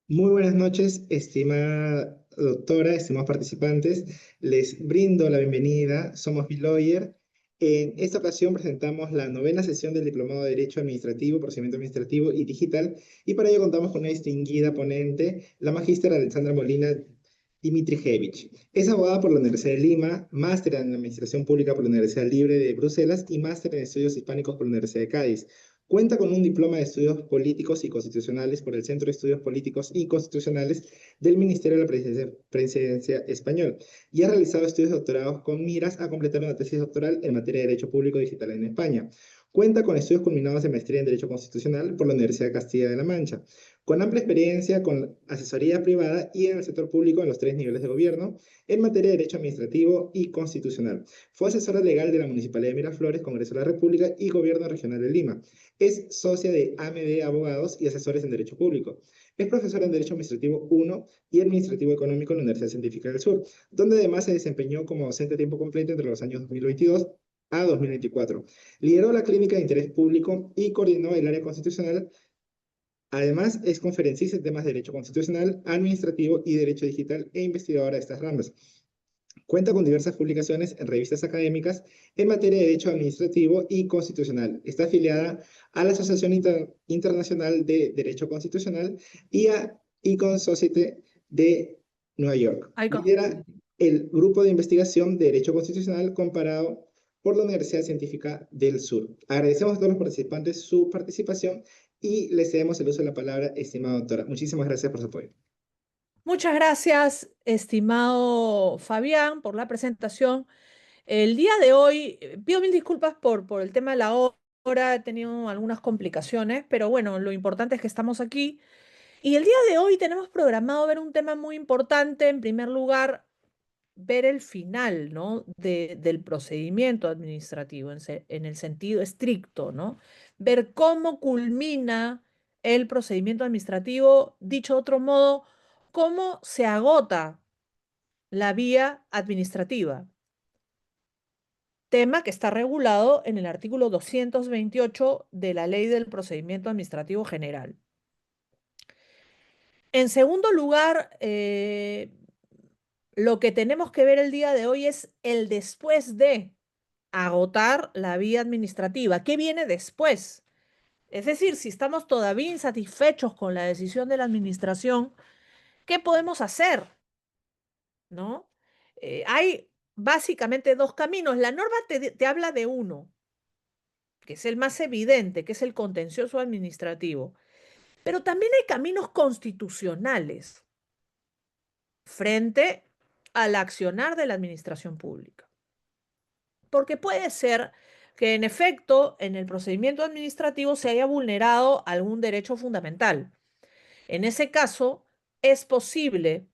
Muy buenas noches, estimada doctora, estimados participantes. Les brindo la bienvenida. Somos Lawyer. En esta ocasión presentamos la novena sesión del Diplomado de Derecho Administrativo, Procedimiento Administrativo y Digital, y para ello contamos con una distinguida ponente, la magíster Alexandra Molina Dimitrijevic. Es abogada por la Universidad de Lima, máster en Administración Pública por la Universidad Libre de Bruselas y máster en Estudios Hispánicos por la Universidad de Cádiz. Cuenta con un diploma de estudios políticos y constitucionales por el Centro de Estudios Políticos y Constitucionales del Ministerio de la Presidencia Español y ha realizado estudios de doctorados con miras a completar una tesis doctoral en materia de Derecho Público Digital en España. Cuenta con estudios culminados de maestría en Derecho Constitucional por la Universidad de Castilla de la Mancha, con amplia experiencia con asesoría privada y en el sector público en los tres niveles de gobierno en materia de Derecho Administrativo y Constitucional. Fue asesora legal de la Municipalidad de Miraflores, Congreso de la República y Gobierno Regional de Lima. Es socia de AMD Abogados y Asesores en Derecho Público. Es profesora en Derecho Administrativo 1 y Administrativo Económico en la Universidad Científica del Sur, donde además se desempeñó como docente a tiempo completo entre los años 2022 a 2024. Lideró la Clínica de Interés Público y coordinó el área constitucional. Además, es conferencista en temas de Derecho Constitucional, Administrativo y Derecho Digital e investigadora de estas ramas. Cuenta con diversas publicaciones en revistas académicas en materia de derecho administrativo y constitucional. Está afiliada a la Asociación Internacional de Derecho Constitucional y a Econ Society de Nueva York. Ay, Lidera el grupo de investigación de Derecho Constitucional comparado por la Universidad Científica del Sur. Agradecemos a todos los participantes su participación y les cedemos el uso de la palabra, estimada doctora. Muchísimas gracias por su apoyo. Muchas gracias, estimado Fabián, por la presentación. El día de hoy, pido mil disculpas por el tema de la hora, he tenido algunas complicaciones, pero bueno, lo importante es que estamos aquí. Y el día de hoy tenemos programado ver un tema muy importante. En primer lugar, ver el final, ¿no? Del procedimiento administrativo en el sentido estricto, ¿no? Ver cómo culmina el procedimiento administrativo, dicho de otro modo, cómo se agota la vía administrativa, tema que está regulado en el artículo 228 de la Ley del Procedimiento Administrativo General. En segundo lugar, lo que tenemos que ver el día de hoy es el después de agotar la vía administrativa. ¿Qué viene después? Es decir, si estamos todavía insatisfechos con la decisión de la administración, ¿qué podemos hacer? ¿No? Hay básicamente dos caminos. La norma te habla de uno, que es el más evidente, que es el contencioso administrativo. Pero también hay caminos constitucionales frente al accionar de la administración pública. Porque puede ser que en efecto en el procedimiento administrativo se haya vulnerado algún derecho fundamental. En ese caso, es posible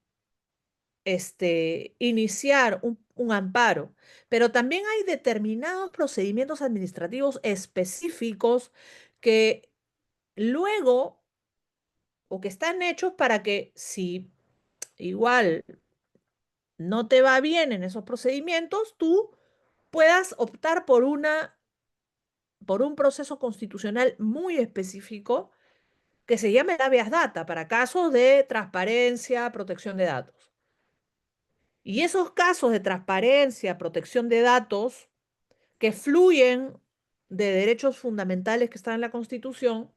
iniciar un amparo, pero también hay determinados procedimientos administrativos específicos que luego o que están hechos para que si igual no te va bien en esos procedimientos, tú puedas optar por un proceso constitucional muy específico que se llama el habeas data para casos de transparencia, protección de datos. Y esos casos de transparencia, protección de datos, que fluyen de derechos fundamentales que están en la Constitución,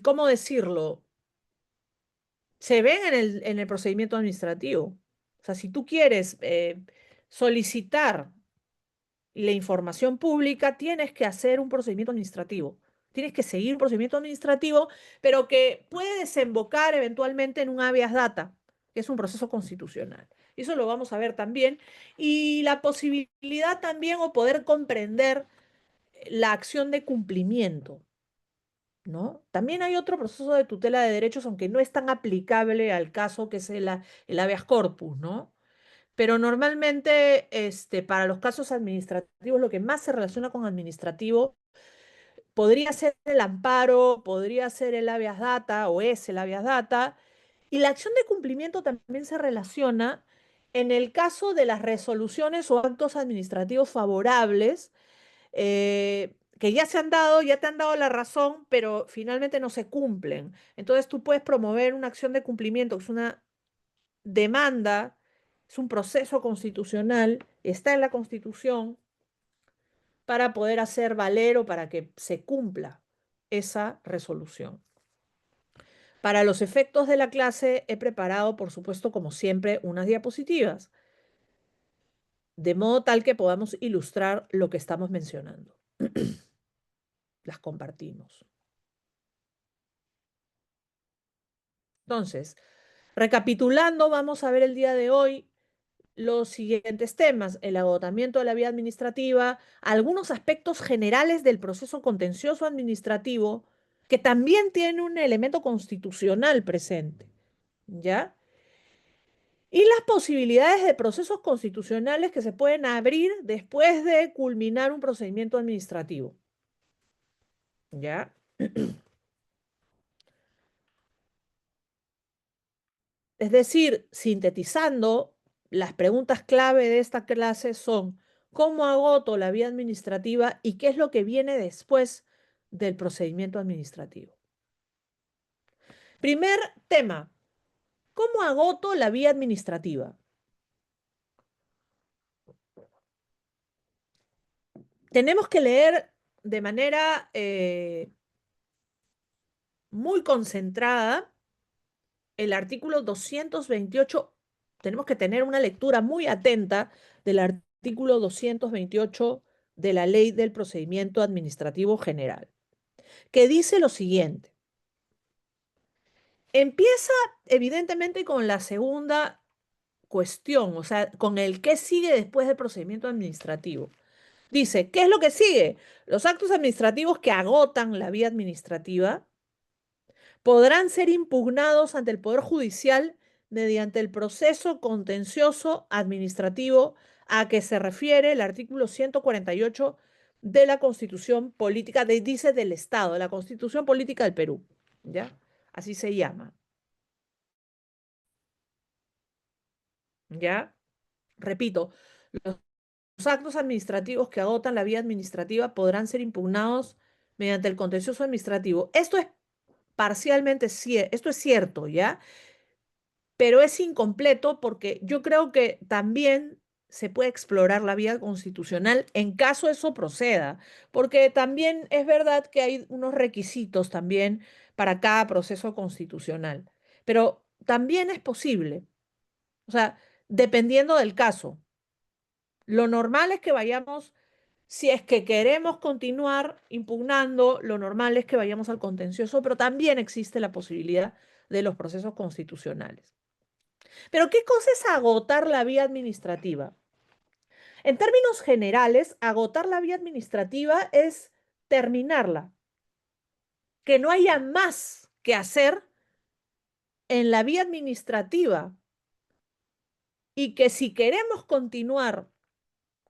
¿cómo decirlo? Se ven en el procedimiento administrativo. O sea, si tú quieres solicitar la información pública, tienes que hacer un procedimiento administrativo. Tienes que seguir un procedimiento administrativo, pero que puede desembocar eventualmente en un habeas data, que es un proceso constitucional. Eso lo vamos a ver también. Y la posibilidad también o poder comprender la acción de cumplimiento, ¿no? También hay otro proceso de tutela de derechos, aunque no es tan aplicable al caso que es el habeas corpus, ¿no? Pero normalmente, para los casos administrativos, lo que más se relaciona con administrativo podría ser el amparo, podría ser el habeas data o es el habeas data. Y la acción de cumplimiento también se relaciona en el caso de las resoluciones o actos administrativos favorables que ya se han dado, ya te han dado la razón, pero finalmente no se cumplen. Entonces tú puedes promover una acción de cumplimiento, que es una demanda, es un proceso constitucional, está en la Constitución, para poder hacer valer o para que se cumpla esa resolución. Para los efectos de la clase he preparado, por supuesto, como siempre, unas diapositivas, de modo tal que podamos ilustrar lo que estamos mencionando. Las compartimos. Entonces, recapitulando, vamos a ver el día de hoy los siguientes temas: el agotamiento de la vía administrativa, algunos aspectos generales del proceso contencioso administrativo, que también tiene un elemento constitucional presente, ¿ya? Y las posibilidades de procesos constitucionales que se pueden abrir después de culminar un procedimiento administrativo, ¿ya? Es decir, sintetizando, las preguntas clave de esta clase son: ¿cómo agoto la vía administrativa y qué es lo que viene después del procedimiento administrativo? Primer tema: ¿cómo agoto la vía administrativa? Tenemos que leer de manera muy concentrada el artículo 228. Tenemos que tener una lectura muy atenta del artículo 228 de la Ley del Procedimiento Administrativo General, que dice lo siguiente. Empieza evidentemente con la segunda cuestión, o sea, con el qué sigue después del procedimiento administrativo. Dice, ¿qué es lo que sigue? Los actos administrativos que agotan la vía administrativa podrán ser impugnados ante el Poder Judicial mediante el proceso contencioso administrativo a que se refiere el artículo 148 de la Constitución Política, dice del Estado, de la Constitución Política del Perú, ¿ya? Así se llama, ¿ya? Repito, los actos administrativos que agotan la vía administrativa podrán ser impugnados mediante el contencioso administrativo. Esto es parcialmente cierto, esto es cierto, ¿ya? Pero es incompleto porque yo creo que también se puede explorar la vía constitucional en caso eso proceda, porque también es verdad que hay unos requisitos también para cada proceso constitucional, pero también es posible, o sea, dependiendo del caso. Lo normal es que vayamos, si es que queremos continuar impugnando, lo normal es que vayamos al contencioso, pero también existe la posibilidad de los procesos constitucionales. Pero ¿qué cosa es agotar la vía administrativa? En términos generales, agotar la vía administrativa es terminarla, que no haya más que hacer en la vía administrativa y que si queremos continuar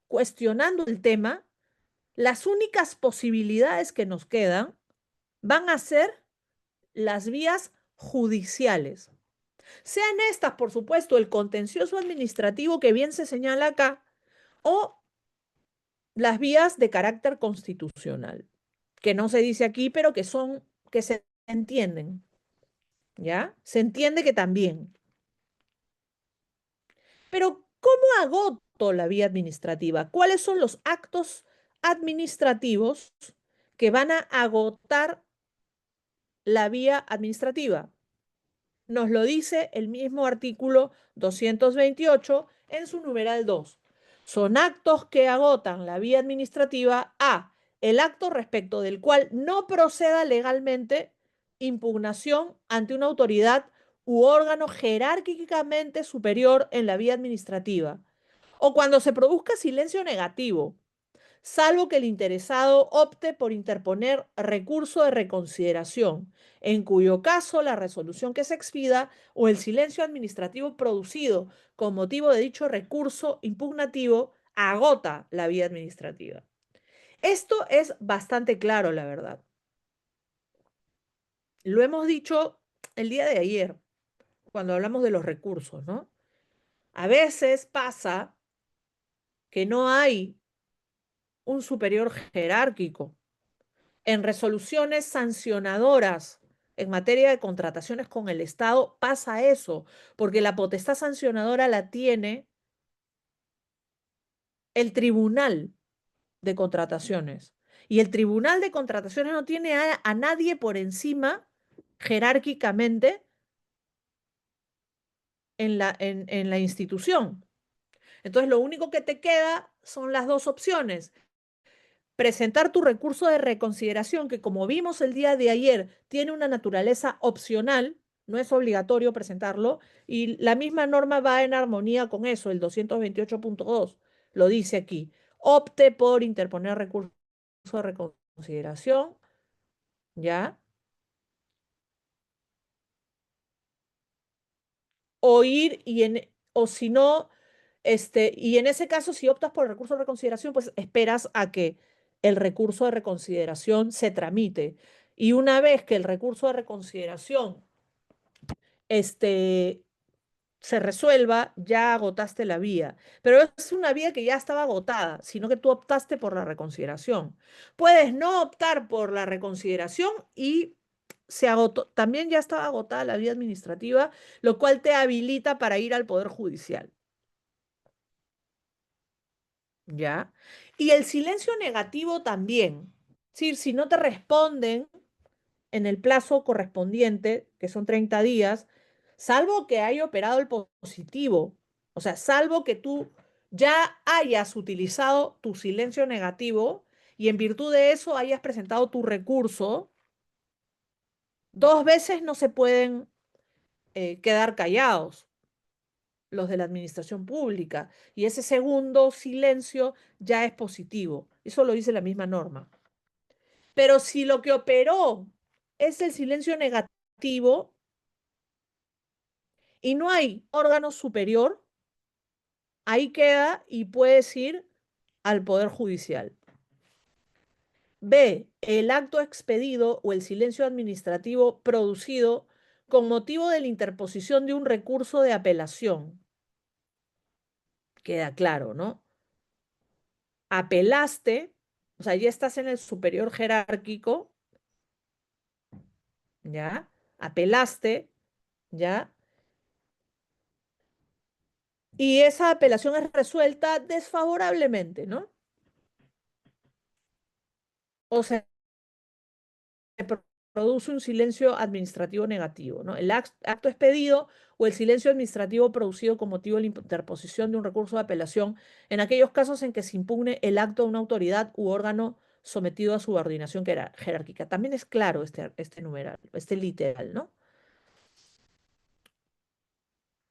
cuestionando el tema, las únicas posibilidades que nos quedan van a ser las vías judiciales. Sean estas, por supuesto, el contencioso administrativo que bien se señala acá, o las vías de carácter constitucional, que no se dice aquí, pero que son, que se entienden, ¿ya? Se entiende que también. Pero, ¿cómo agoto la vía administrativa? ¿Cuáles son los actos administrativos que van a agotar la vía administrativa? Nos lo dice el mismo artículo 228 en su numeral 2. Son actos que agotan la vía administrativa a el acto respecto del cual no proceda legalmente impugnación ante una autoridad u órgano jerárquicamente superior en la vía administrativa, o cuando se produzca silencio negativo, salvo que el interesado opte por interponer recurso de reconsideración, en cuyo caso la resolución que se expida o el silencio administrativo producido con motivo de dicho recurso impugnativo agota la vía administrativa. Esto es bastante claro, la verdad. Lo hemos dicho el día de ayer, cuando hablamos de los recursos, ¿no? A veces pasa que no hay un superior jerárquico En resoluciones sancionadoras en materia de contrataciones con el Estado pasa eso, porque la potestad sancionadora la tiene el Tribunal de Contrataciones. Y el Tribunal de Contrataciones no tiene a nadie por encima jerárquicamente en la institución. Entonces, lo único que te queda son las dos opciones. Presentar tu recurso de reconsideración, que como vimos el día de ayer, tiene una naturaleza opcional, no es obligatorio presentarlo, y la misma norma va en armonía con eso, el 228.2 lo dice aquí. Opte por interponer recurso de reconsideración, ¿ya? O ir o si no, y en ese caso, si optas por el recurso de reconsideración, pues esperas a que el recurso de reconsideración se tramite. Y una vez que el recurso de reconsideración este, se resuelva, ya agotaste la vía. Pero es una vía que ya estaba agotada, sino que tú optaste por la reconsideración. Puedes no optar por la reconsideración y se agotó, también ya estaba agotada la vía administrativa, lo cual te habilita para ir al Poder Judicial. ¿Ya? Y el silencio negativo también. Es decir, si no te responden en el plazo correspondiente, que son 30 días, salvo que haya operado el positivo, o sea, salvo que tú ya hayas utilizado tu silencio negativo y en virtud de eso hayas presentado tu recurso, dos veces no se pueden quedar callados los de la administración pública y ese segundo silencio ya es positivo. Eso lo dice la misma norma. Pero si lo que operó es el silencio negativo y no hay órgano superior, ahí queda y puedes ir al Poder Judicial. B. El acto expedido o el silencio administrativo producido con motivo de la interposición de un recurso de apelación. Queda claro, ¿no? Apelaste, o sea, ya estás en el superior jerárquico, ¿ya? Apelaste, ¿ya? Y esa apelación es resuelta desfavorablemente, ¿no? O se produce un silencio administrativo negativo, ¿no? El acto expedido o el silencio administrativo producido con motivo de la interposición de un recurso de apelación en aquellos casos en que se impugne el acto de una autoridad u órgano sometido a subordinación jerárquica. También es claro este numeral, este literal, ¿no?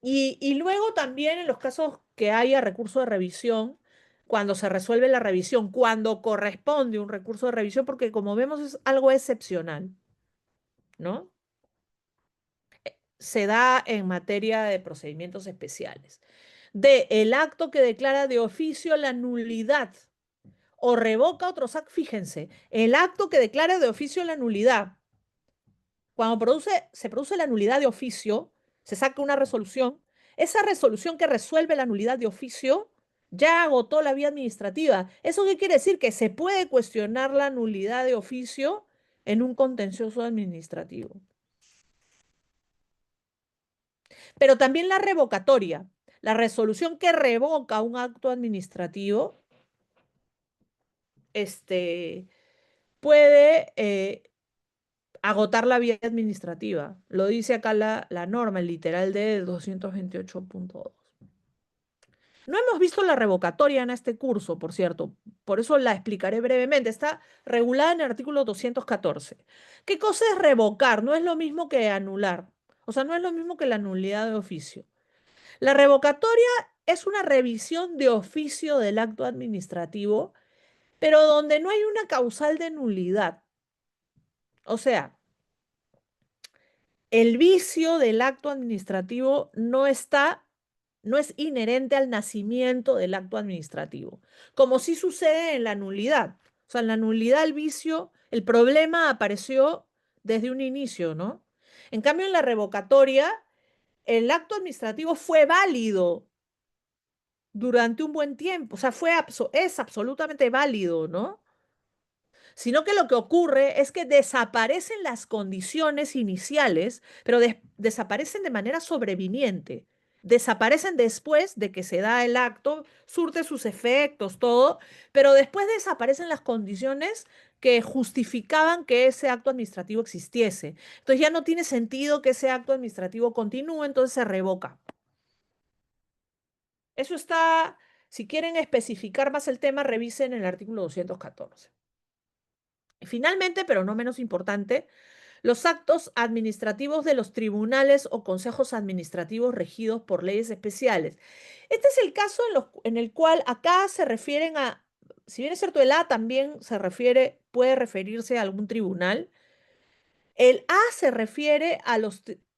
Y luego también en los casos que haya recurso de revisión, cuando se resuelve la revisión, cuando corresponde un recurso de revisión, porque como vemos es algo excepcional, ¿no? Se da en materia de procedimientos especiales. D, el acto que declara de oficio la nulidad o revoca otros actos. Fíjense, el acto que declara de oficio la nulidad. Cuando se produce la nulidad de oficio, se saca una resolución. Esa resolución que resuelve la nulidad de oficio ya agotó la vía administrativa. ¿Eso qué quiere decir? Que se puede cuestionar la nulidad de oficio en un contencioso administrativo. Pero también la revocatoria, la resolución que revoca un acto administrativo, puede agotar la vía administrativa. Lo dice acá la norma, el literal de 228.2. No hemos visto la revocatoria en este curso, por cierto, por eso la explicaré brevemente. Está regulada en el artículo 214. ¿Qué cosa es revocar? No es lo mismo que anular. O sea, no es lo mismo que la nulidad de oficio. La revocatoria es una revisión de oficio del acto administrativo, pero donde no hay una causal de nulidad. O sea, el vicio del acto administrativo no es inherente al nacimiento del acto administrativo, como sí sucede en la nulidad. O sea, en la nulidad el vicio, el problema apareció desde un inicio, ¿no? En cambio, en la revocatoria, el acto administrativo fue válido durante un buen tiempo, o sea, es absolutamente válido, ¿no? sino que lo que ocurre es que desaparecen las condiciones iniciales, pero desaparecen de manera sobreviniente. Desaparecen después de que se da el acto, surte sus efectos, todo, pero después desaparecen las condiciones que justificaban que ese acto administrativo existiese. Entonces ya no tiene sentido que ese acto administrativo continúe, entonces se revoca. Eso está, si quieren especificar más el tema, revisen el artículo 214. Finalmente, pero no menos importante, los actos administrativos de los tribunales o consejos administrativos regidos por leyes especiales. Este es el caso en el cual acá se refieren a, si bien es cierto, el A también se refiere, puede referirse a algún tribunal. El A se refiere a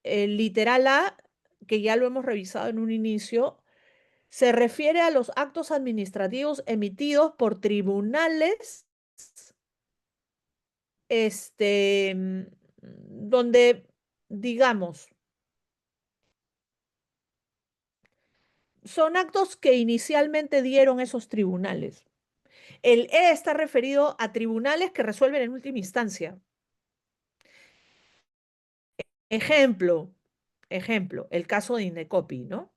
el literal A, que ya lo hemos revisado en un inicio, se refiere a los actos administrativos emitidos por tribunales, donde, digamos, son actos que inicialmente dieron esos tribunales. El E está referido a tribunales que resuelven en última instancia. Ejemplo, el caso de Indecopi, ¿no?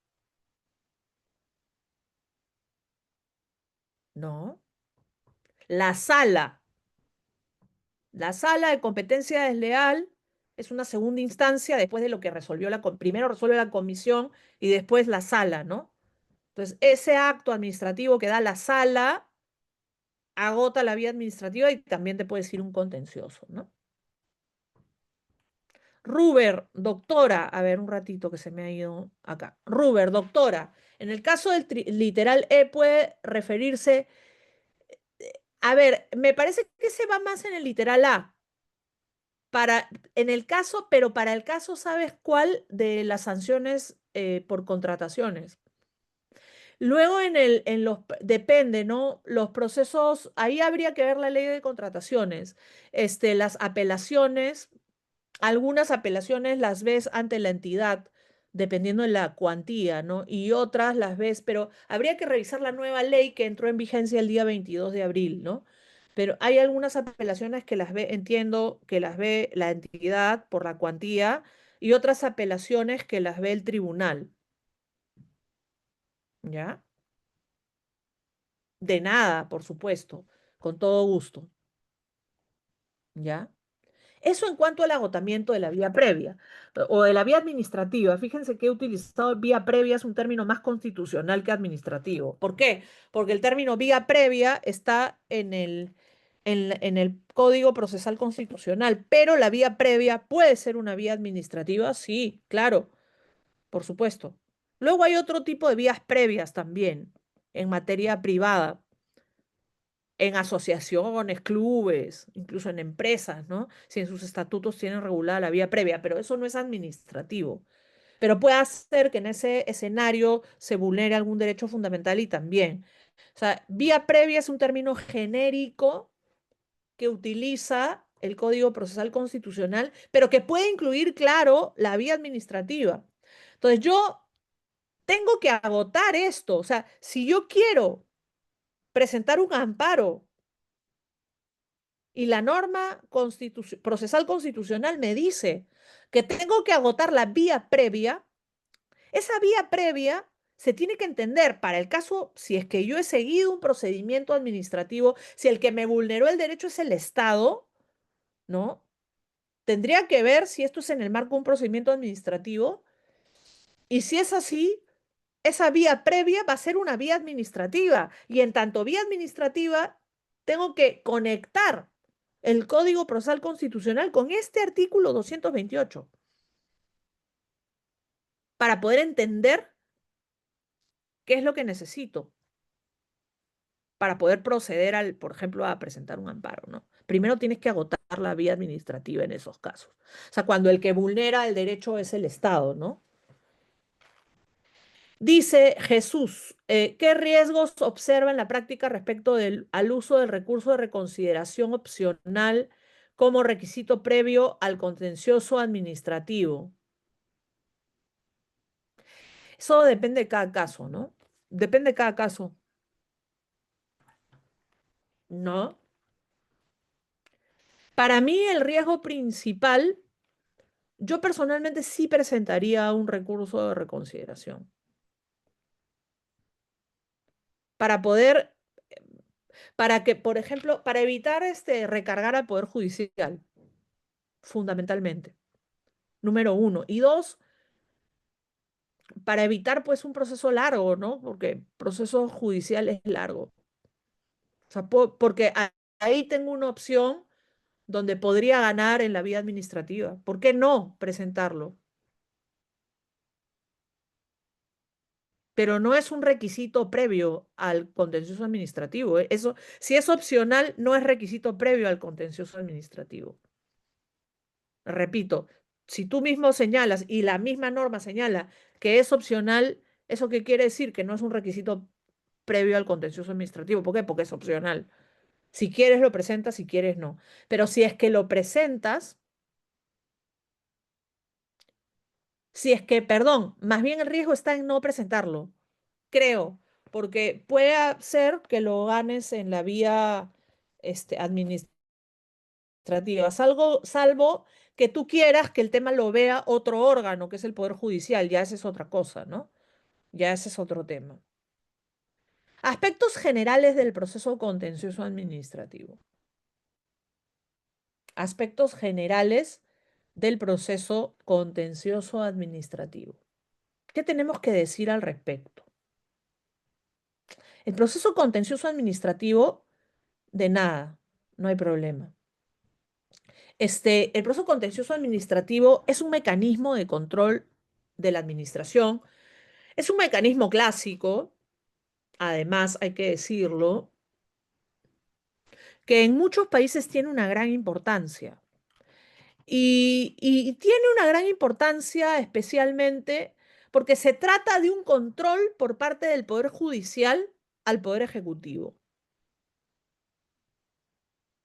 No. La sala. La sala de competencia desleal es una segunda instancia después de lo que resolvió primero resuelve la comisión y después la sala, ¿no? Entonces, ese acto administrativo que da la sala agota la vía administrativa y también te puede decir un contencioso, ¿no? Ruber, doctora, a ver un ratito que se me ha ido acá. Ruber, doctora, en el caso del literal E puede referirse, a ver, me parece que se va más en el literal A. En el caso, pero para el caso, ¿sabes cuál de las sanciones por contrataciones? Luego depende, ¿no? Los procesos, ahí habría que ver la ley de contrataciones. Las apelaciones, algunas apelaciones las ves ante la entidad, dependiendo de la cuantía, ¿no? Y otras las ves, pero habría que revisar la nueva ley que entró en vigencia el día 22 de abril, ¿no? Pero hay algunas apelaciones que las ve, entiendo que las ve la entidad por la cuantía y otras apelaciones que las ve el tribunal, ¿ya? De nada, por supuesto, con todo gusto, ¿ya? Eso en cuanto al agotamiento de la vía previa o de la vía administrativa. Fíjense que he utilizado vía previa, es un término más constitucional que administrativo. ¿Por qué? Porque el término vía previa está en el Código Procesal Constitucional, pero la vía previa puede ser una vía administrativa, sí, claro, por supuesto. Luego hay otro tipo de vías previas también en materia privada, en asociaciones, clubes, incluso en empresas, ¿no? Si en sus estatutos tienen regulada la vía previa, pero eso no es administrativo. Pero puede hacer que en ese escenario se vulnere algún derecho fundamental y también. O sea, vía previa es un término genérico que utiliza el Código Procesal Constitucional, pero que puede incluir, claro, la vía administrativa. Entonces, yo tengo que agotar esto. O sea, si yo quiero presentar un amparo y la norma procesal constitucional me dice que tengo que agotar la vía previa, esa vía previa se tiene que entender para el caso, si es que yo he seguido un procedimiento administrativo, si el que me vulneró el derecho es el Estado, ¿no? Tendría que ver si esto es en el marco de un procedimiento administrativo y si es así, esa vía previa va a ser una vía administrativa y en tanto vía administrativa tengo que conectar el Código Procesal Constitucional con este artículo 228 para poder entender qué es lo que necesito para poder proceder por ejemplo, a presentar un amparo, ¿no? Primero tienes que agotar la vía administrativa en esos casos. O sea, cuando el que vulnera el derecho es el Estado, ¿no? Dice Jesús, ¿qué riesgos observa en la práctica respecto al uso del recurso de reconsideración opcional como requisito previo al contencioso administrativo? Eso depende de cada caso, ¿no? Depende de cada caso, ¿no? Para mí el riesgo principal, yo personalmente sí presentaría un recurso de reconsideración para poder, para que, por ejemplo, para evitar recargar al Poder Judicial, fundamentalmente, número uno. Y dos, para evitar pues un proceso largo, ¿no? Porque el proceso judicial es largo. O sea, porque ahí tengo una opción donde podría ganar en la vía administrativa. ¿Por qué no presentarlo? Pero no es un requisito previo al contencioso administrativo. Eso, si es opcional, no es requisito previo al contencioso administrativo. Repito, si tú mismo señalas y la misma norma señala que es opcional, ¿eso qué quiere decir? Que no es un requisito previo al contencioso administrativo. ¿Por qué? Porque es opcional. Si quieres lo presentas, si quieres no. Pero si es que lo presentas, si es que, perdón, más bien el riesgo está en no presentarlo, creo, porque puede ser que lo ganes en la vía administrativa, salvo que tú quieras que el tema lo vea otro órgano, que es el Poder Judicial, ya esa es otra cosa, ¿no? Ya ese es otro tema. Aspectos generales del proceso contencioso administrativo. Aspectos generales del proceso contencioso administrativo. ¿Qué tenemos que decir al respecto? El proceso contencioso administrativo, de nada, no hay problema. El proceso contencioso administrativo es un mecanismo de control de la administración. Es un mecanismo clásico, además hay que decirlo, que en muchos países tiene una gran importancia. Y tiene una gran importancia especialmente porque se trata de un control por parte del Poder Judicial al Poder Ejecutivo,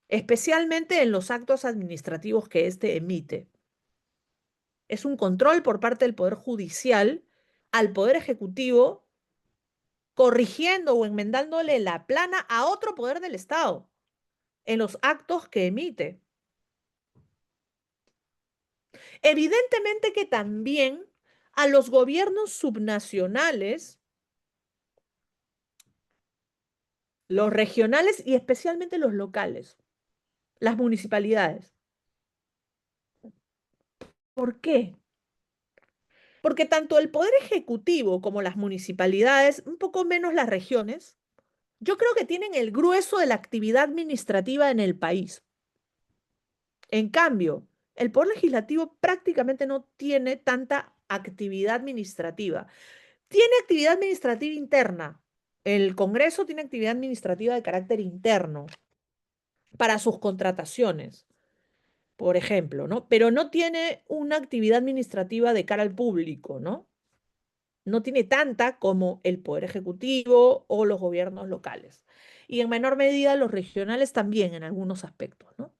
especialmente en los actos administrativos que éste emite. Es un control por parte del Poder Judicial al Poder Ejecutivo, corrigiendo o enmendándole la plana a otro poder del Estado en los actos que emite. Evidentemente que también a los gobiernos subnacionales, los regionales y especialmente los locales, las municipalidades. ¿Por qué? Porque tanto el Poder Ejecutivo como las municipalidades, un poco menos las regiones, yo creo que tienen el grueso de la actividad administrativa en el país. En cambio, el Poder Legislativo prácticamente no tiene tanta actividad administrativa. Tiene actividad administrativa interna. El Congreso tiene actividad administrativa de carácter interno para sus contrataciones, por ejemplo, ¿no? Pero no tiene una actividad administrativa de cara al público, ¿no? No tiene tanta como el Poder Ejecutivo o los gobiernos locales. Y en menor medida los regionales también en algunos aspectos, ¿no?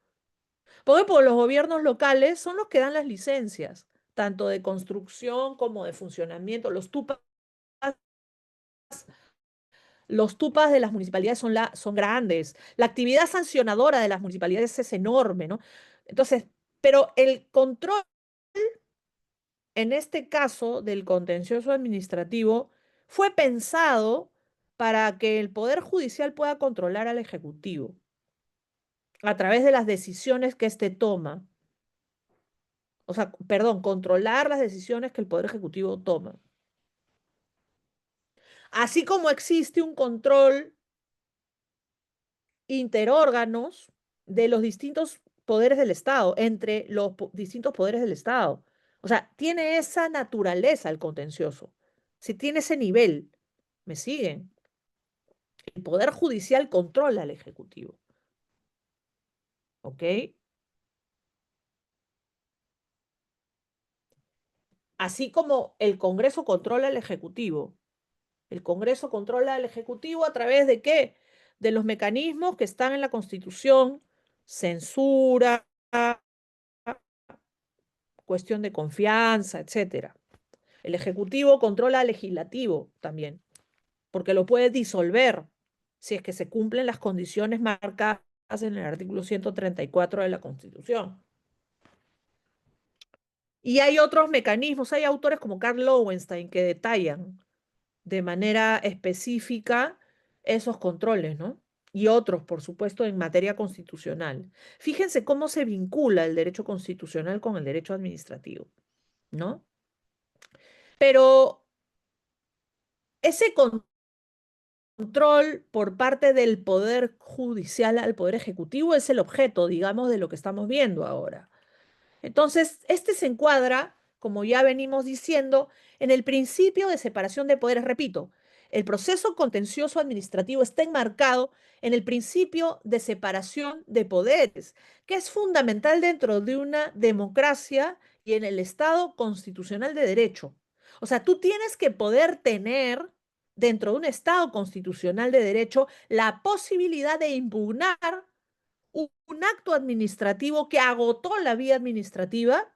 Porque los gobiernos locales son los que dan las licencias, tanto de construcción como de funcionamiento. Los tupas de las municipalidades son grandes. La actividad sancionadora de las municipalidades es enorme, ¿no? Entonces, pero el control, en este caso del contencioso administrativo, fue pensado para que el Poder Judicial pueda controlar al Ejecutivo a través de las decisiones que éste toma. O sea, perdón, controlar las decisiones que el Poder Ejecutivo toma. Así como existe un control interórganos de los distintos poderes del Estado, entre los distintos poderes del Estado. O sea, tiene esa naturaleza el contencioso. Si tiene ese nivel, ¿me siguen? El Poder Judicial controla al Ejecutivo. ¿Ok? Así como el Congreso controla al Ejecutivo. El Congreso controla al Ejecutivo a través de ¿qué? De los mecanismos que están en la Constitución, censura, cuestión de confianza, etcétera. El Ejecutivo controla al Legislativo también, porque lo puede disolver si es que se cumplen las condiciones marcadas en el artículo 134 de la Constitución. Y hay otros mecanismos, hay autores como Karl Lowenstein que detallan de manera específica esos controles, ¿no? Y otros, por supuesto, en materia constitucional. Fíjense cómo se vincula el derecho constitucional con el derecho administrativo, ¿no? Pero ese control por parte del Poder Judicial al Poder Ejecutivo es el objeto, digamos, de lo que estamos viendo ahora. Entonces, este se encuadra, como ya venimos diciendo, en el principio de separación de poderes. Repito, el proceso contencioso administrativo está enmarcado en el principio de separación de poderes, que es fundamental dentro de una democracia y en el Estado constitucional de derecho. O sea, tú tienes que poder tener dentro de un Estado constitucional de derecho la posibilidad de impugnar un acto administrativo que agotó la vía administrativa,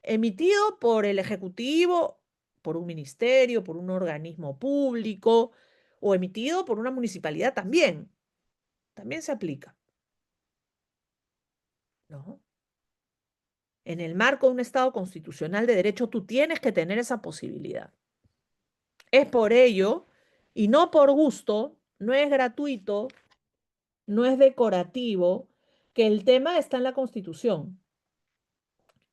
emitido por el Ejecutivo, por un ministerio, por un organismo público o emitido por una municipalidad también. También se aplica, ¿no? En el marco de un Estado constitucional de derecho, tú tienes que tener esa posibilidad. Es por ello, y no por gusto, no es gratuito, no es decorativo, que el tema está en la Constitución.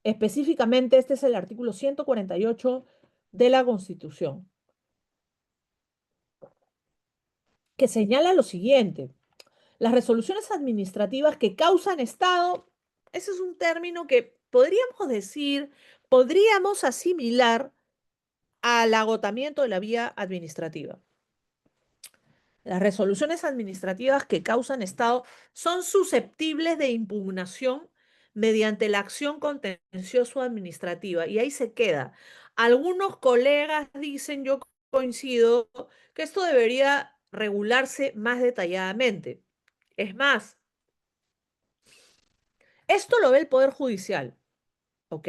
Específicamente, este es el artículo 148 de la Constitución, que señala lo siguiente: las resoluciones administrativas que causan estado, ese es un término que podríamos decir, podríamos asimilar al agotamiento de la vía administrativa. Las resoluciones administrativas que causan estado son susceptibles de impugnación mediante la acción contencioso administrativa. Y ahí se queda. Algunos colegas dicen, yo coincido, que esto debería regularse más detalladamente. Es más, esto lo ve el Poder Judicial, ¿ok?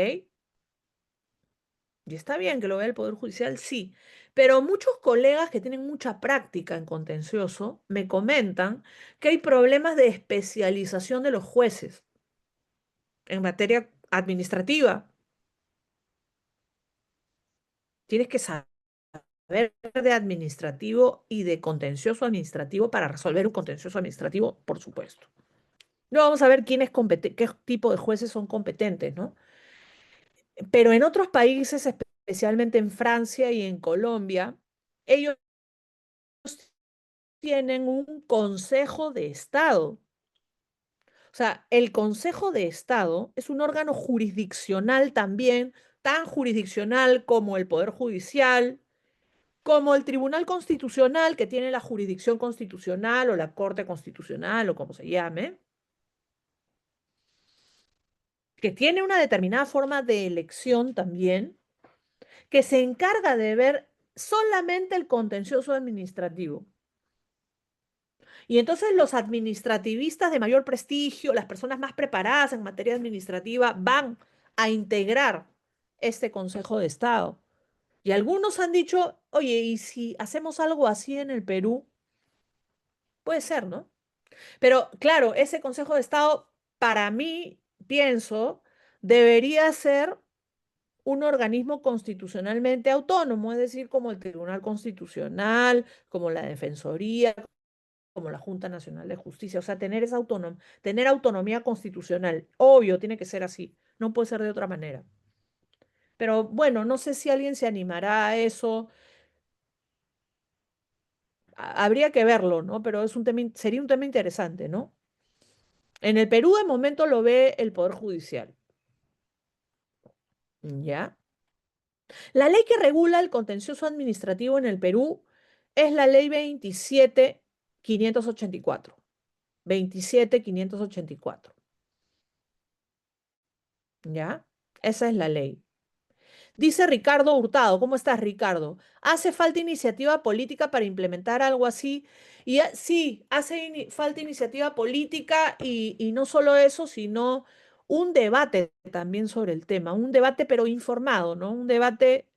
Y está bien que lo vea el Poder Judicial, sí. Pero muchos colegas que tienen mucha práctica en contencioso me comentan que hay problemas de especialización de los jueces en materia administrativa. Tienes que saber de administrativo y de contencioso administrativo para resolver un contencioso administrativo, por supuesto. No vamos a ver qué tipo de jueces son competentes, ¿no? Pero en otros países, especialmente en Francia y en Colombia, ellos tienen un Consejo de Estado. O sea, el Consejo de Estado es un órgano jurisdiccional también, tan jurisdiccional como el Poder Judicial, como el Tribunal Constitucional, que tiene la jurisdicción constitucional o la Corte Constitucional o como se llame, que tiene una determinada forma de elección también, que se encarga de ver solamente el contencioso administrativo. Y entonces los administrativistas de mayor prestigio, las personas más preparadas en materia administrativa, van a integrar este Consejo de Estado. Y algunos han dicho, oye, ¿y si hacemos algo así en el Perú? Puede ser, ¿no? Pero claro, ese Consejo de Estado, para mí, pienso, debería ser un organismo constitucionalmente autónomo, es decir, como el Tribunal Constitucional, como la Defensoría, como la Junta Nacional de Justicia, o sea, tener autonomía constitucional. Obvio, tiene que ser así, no puede ser de otra manera. Pero bueno, no sé si alguien se animará a eso. Habría que verlo, ¿no? Pero sería un tema interesante, ¿no? En el Perú de momento lo ve el Poder Judicial. ¿Ya? La ley que regula el contencioso administrativo en el Perú es la ley 27.584. 27.584. ¿Ya? Esa es la ley. Dice Ricardo Hurtado, ¿cómo estás, Ricardo? ¿Hace falta iniciativa política para implementar algo así? Y sí, hace falta iniciativa política y no solo eso, sino un debate también sobre el tema, un debate pero informado, ¿no? Un debate,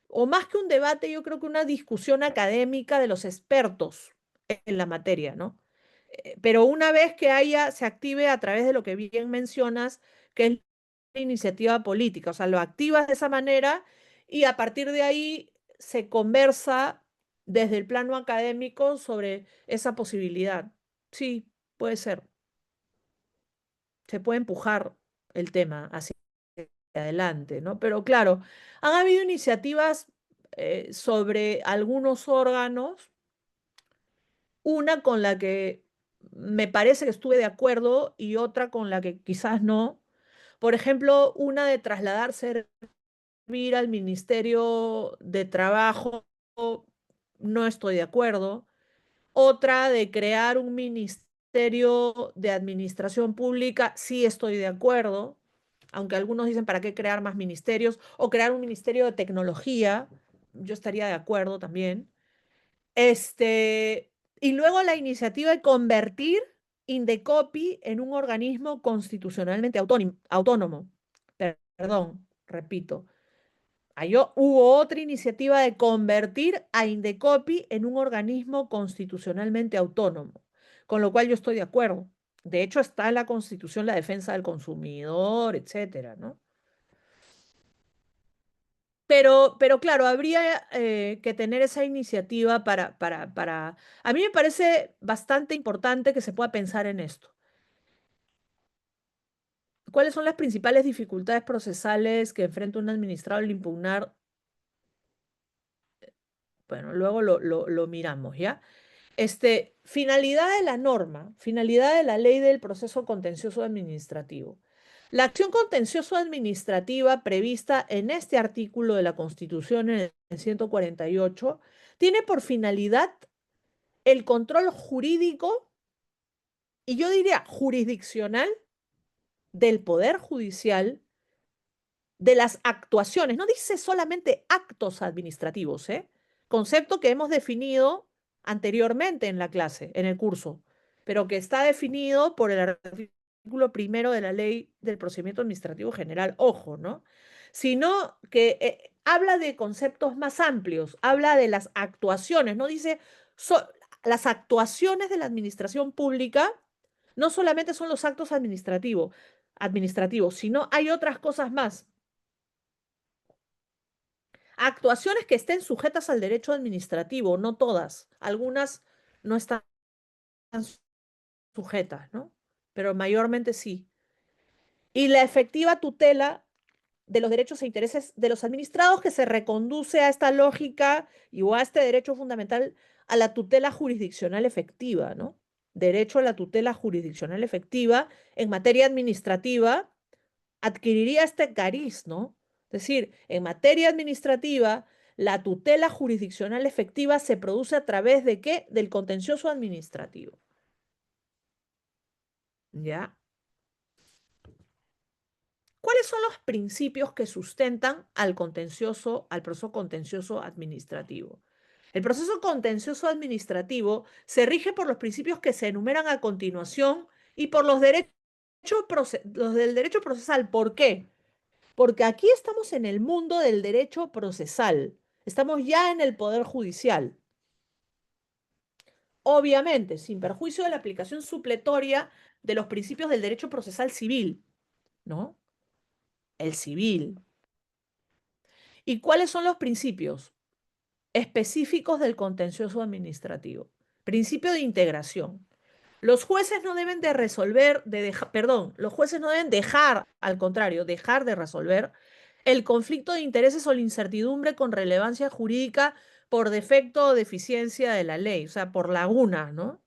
o más que un debate, yo creo que una discusión académica de los expertos en la materia, ¿no? Pero una vez que se active a través de lo que bien mencionas, que es la iniciativa política, o sea, lo activas de esa manera y a partir de ahí se conversa desde el plano académico sobre esa posibilidad. Sí, puede ser. Se puede empujar el tema hacia adelante, ¿no? Pero claro, han habido iniciativas sobre algunos órganos, una con la que me parece que estuve de acuerdo y otra con la que quizás no. Por ejemplo, una de trasladar servir al Ministerio de Trabajo, no estoy de acuerdo. Otra de crear un Ministerio de Administración Pública, sí estoy de acuerdo, aunque algunos dicen para qué crear más ministerios, o crear un Ministerio de Tecnología, yo estaría de acuerdo también. Y luego la iniciativa de convertir Indecopi en un organismo constitucionalmente autónomo. Perdón, repito. Hubo otra iniciativa de convertir a Indecopi en un organismo constitucionalmente autónomo, con lo cual yo estoy de acuerdo. De hecho, está en la Constitución la defensa del consumidor, etcétera, ¿no? Pero claro, habría que tener esa iniciativa para... A mí me parece bastante importante que se pueda pensar en esto. ¿Cuáles son las principales dificultades procesales que enfrenta un administrado al impugnar? Bueno, luego lo miramos, ¿ya? Finalidad de la norma, finalidad de la ley del proceso contencioso administrativo. La acción contencioso administrativa prevista en este artículo de la Constitución, en el 148, tiene por finalidad el control jurídico, y yo diría jurisdiccional, del Poder Judicial, de las actuaciones. No dice solamente actos administrativos, ¿eh? Concepto que hemos definido anteriormente en la clase, en el curso, pero que está definido por el artículo primero de la Ley del Procedimiento Administrativo General. Ojo, ¿no? Sino que habla de conceptos más amplios, habla de las actuaciones, no dice las actuaciones de la administración pública. No solamente son los actos administrativos, sino hay otras cosas más. Actuaciones que estén sujetas al derecho administrativo, no todas. Algunas no están sujetas, ¿no? Pero mayormente sí. Y la efectiva tutela de los derechos e intereses de los administrados, que se reconduce a esta lógica y o a este derecho fundamental a la tutela jurisdiccional efectiva, ¿no? Derecho a la tutela jurisdiccional efectiva en materia administrativa adquiriría este cariz, ¿no? Es decir, en materia administrativa, la tutela jurisdiccional efectiva se produce a través de ¿qué? Del contencioso administrativo. ¿Ya? ¿Cuáles son los principios que sustentan al proceso contencioso administrativo? El proceso contencioso administrativo se rige por los principios que se enumeran a continuación y por los del derecho procesal. ¿Por qué? Porque aquí estamos en el mundo del derecho procesal. Estamos ya en el poder judicial. Obviamente, sin perjuicio de la aplicación supletoria de los principios del derecho procesal civil, ¿no? El civil. ¿Y cuáles son los principios específicos del contencioso administrativo? Principio de integración. Los jueces no deben de resolver, los jueces no deben dejar, al contrario, dejar de resolver el conflicto de intereses o la incertidumbre con relevancia jurídica por defecto o deficiencia de la ley, o sea, por laguna, ¿no?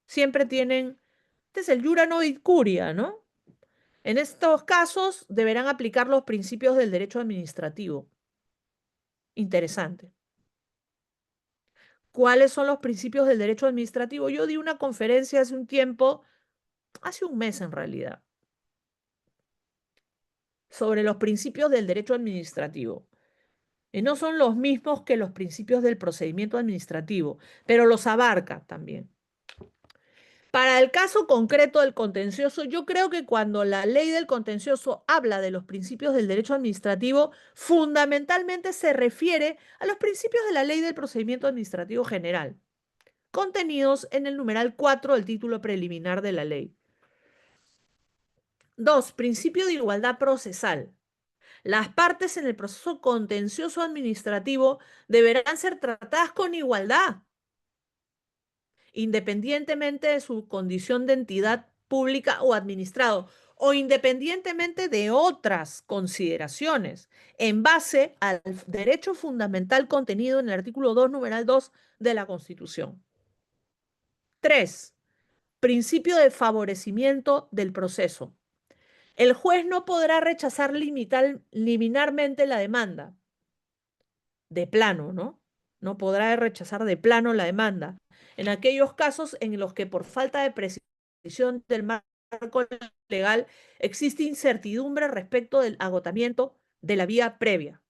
Siempre tienen, este es el jura novit curia, ¿no? En estos casos deberán aplicar los principios del derecho administrativo. Interesante. ¿Cuáles son los principios del derecho administrativo? Yo di una conferencia hace un tiempo, hace un mes en realidad, sobre los principios del derecho administrativo. Y no son los mismos que los principios del procedimiento administrativo, pero los abarca también. Para el caso concreto del contencioso, yo creo que cuando la ley del contencioso habla de los principios del derecho administrativo, fundamentalmente se refiere a los principios de la ley del procedimiento administrativo general. contenidos en el numeral 4 del título preliminar de la ley. 2. Principio de igualdad procesal. Las partes en el proceso contencioso administrativo deberán ser tratadas con igualdad, independientemente de su condición de entidad pública o administrado, o independientemente de otras consideraciones, en base al derecho fundamental contenido en el artículo 2, numeral 2 de la Constitución. 3. Principio de favorecimiento del proceso. El juez no podrá rechazar liminarmente la demanda, de plano, ¿no? No podrá rechazar de plano la demanda. En aquellos casos en los que por falta de precisión del marco legal existe incertidumbre respecto del agotamiento de la vía previa.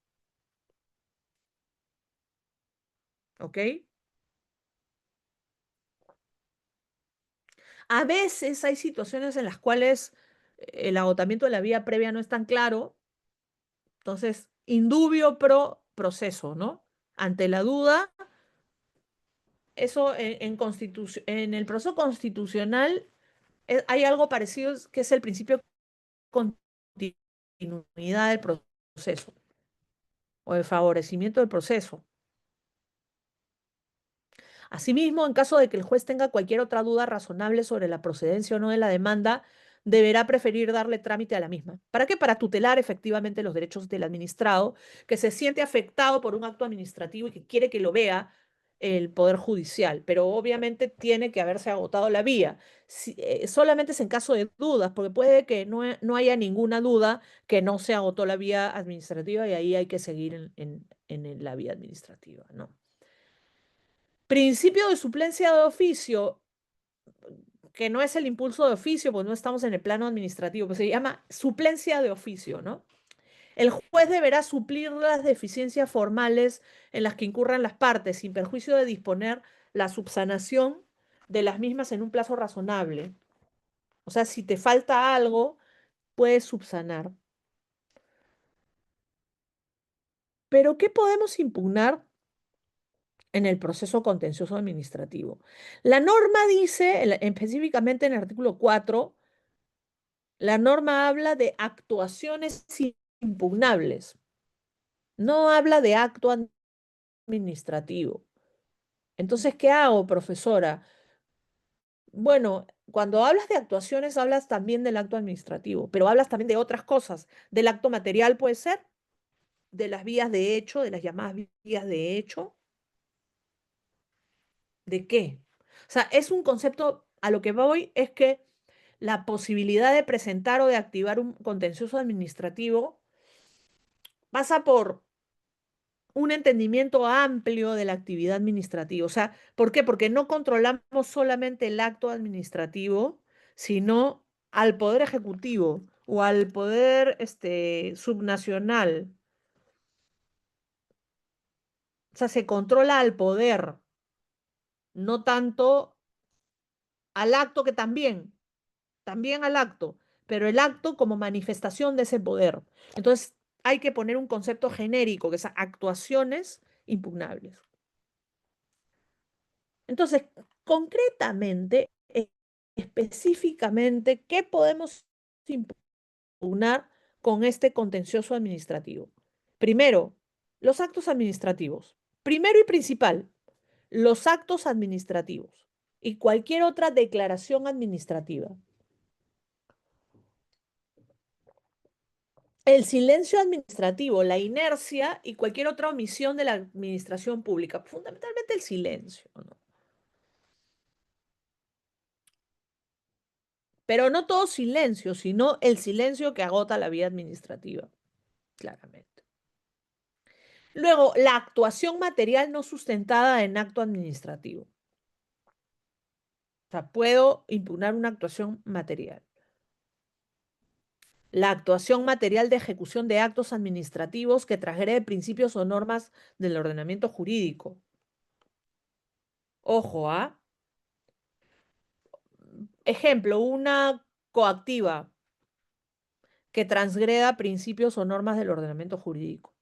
¿Ok? A veces hay situaciones en las cuales el agotamiento de la vía previa no es tan claro. Entonces, indubio pro proceso, ¿no? Ante la duda, eso en el proceso constitucional hay algo parecido que es el principio de continuidad del proceso o de favorecimiento del proceso. Asimismo, en caso de que el juez tenga cualquier otra duda razonable sobre la procedencia o no de la demanda, deberá preferir darle trámite a la misma. ¿Para qué? Para tutelar efectivamente los derechos del administrado que se siente afectado por un acto administrativo y que quiere que lo vea el Poder Judicial, pero obviamente tiene que haberse agotado la vía. Solamente es en caso de dudas, porque puede que no haya ninguna duda que no se agotó la vía administrativa y ahí hay que seguir en la vía administrativa, ¿no? Principio de suplencia de oficio, que no es el impulso de oficio, pues no estamos en el plano administrativo, pues se llama suplencia de oficio, ¿no? El juez deberá suplir las deficiencias formales en las que incurran las partes, sin perjuicio de disponer la subsanación de las mismas en un plazo razonable. O sea, si te falta algo, puedes subsanar. Pero, ¿qué podemos impugnar en el proceso contencioso administrativo? La norma dice, específicamente en el artículo 4, la norma habla de actuaciones impugnables, no habla de acto administrativo. Entonces, ¿qué hago, profesora? Bueno, cuando hablas de actuaciones, hablas también del acto administrativo, pero hablas también de otras cosas. Del acto material puede ser, de las vías de hecho, de las llamadas vías de hecho. ¿De qué? O sea, es un concepto, a lo que voy es que la posibilidad de presentar o de activar un contencioso administrativo pasa por un entendimiento amplio de la actividad administrativa. O sea, ¿por qué? Porque no controlamos solamente el acto administrativo, sino al poder ejecutivo o al poder subnacional. O sea, se controla al poder, no tanto al acto que también al acto, pero el acto como manifestación de ese poder. Entonces, hay que poner un concepto genérico, que es actuaciones impugnables. Entonces, concretamente, específicamente, ¿qué podemos impugnar con este contencioso administrativo? Primero, los actos administrativos. Primero y principal, los actos administrativos y cualquier otra declaración administrativa. El silencio administrativo, la inercia y cualquier otra omisión de la administración pública, fundamentalmente el silencio, ¿no? Pero no todo silencio, sino el silencio que agota la vía administrativa, claramente. Luego, la actuación material no sustentada en acto administrativo. O sea, puedo impugnar una actuación material. La actuación material de ejecución de actos administrativos que transgrede principios o normas del ordenamiento jurídico. Ojo, ¿ah? Ejemplo, una coactiva que transgreda principios o normas del ordenamiento jurídico.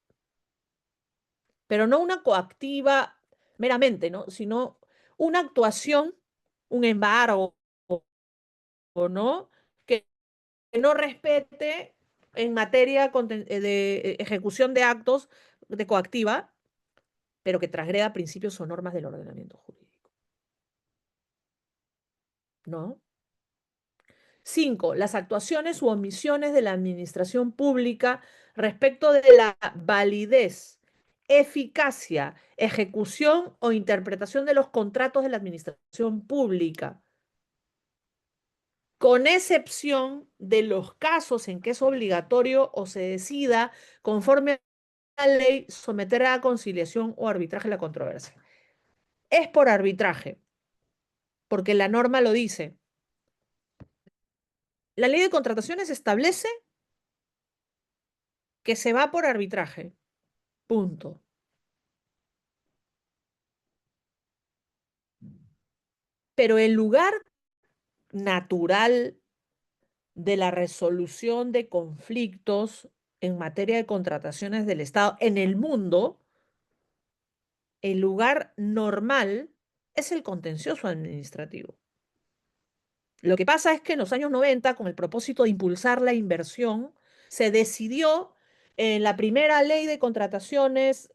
Pero no una coactiva meramente, ¿no? Sino una actuación, un embargo, o no, que no respete en materia de ejecución de actos de coactiva, pero que transgreda principios o normas del ordenamiento jurídico. ¿No? 5. Las actuaciones u omisiones de la administración pública respecto de la validez, eficacia, ejecución o interpretación de los contratos de la administración pública, con excepción de los casos en que es obligatorio o se decida, conforme a la ley, someter a conciliación o arbitraje la controversia. Es por arbitraje, porque la norma lo dice. La ley de contrataciones establece que se va por arbitraje. Punto. Pero el lugar natural de la resolución de conflictos en materia de contrataciones del Estado en el mundo, el lugar normal es el contencioso administrativo. Lo que pasa es que en los años 90, con el propósito de impulsar la inversión, se decidió en la primera ley de contrataciones,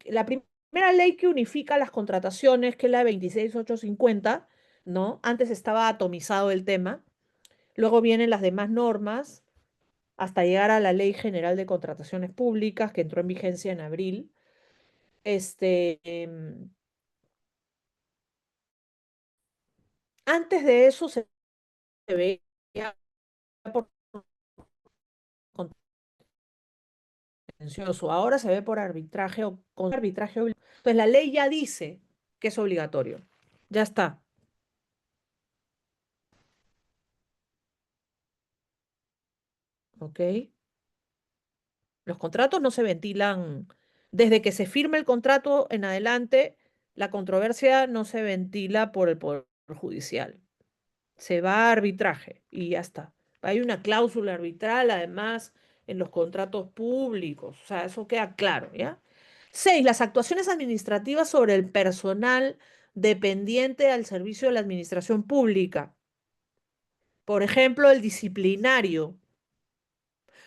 la primera ley que unifica las contrataciones, que es la 26850, ¿no? Antes estaba atomizado el tema. Luego vienen las demás normas hasta llegar a la Ley General de Contrataciones Públicas, que entró en vigencia en abril. Antes de eso se veía por contencioso, ahora se ve por arbitraje o con arbitraje obligatorio. Entonces la ley ya dice que es obligatorio. Ya está. ¿Ok? Los contratos no se ventilan. Desde que se firma el contrato en adelante, la controversia no se ventila por el Poder Judicial. Se va a arbitraje y ya está. Hay una cláusula arbitral, además, en los contratos públicos. O sea, eso queda claro, ¿ya? 6. Las actuaciones administrativas sobre el personal dependiente al servicio de la administración pública. Por ejemplo, el disciplinario.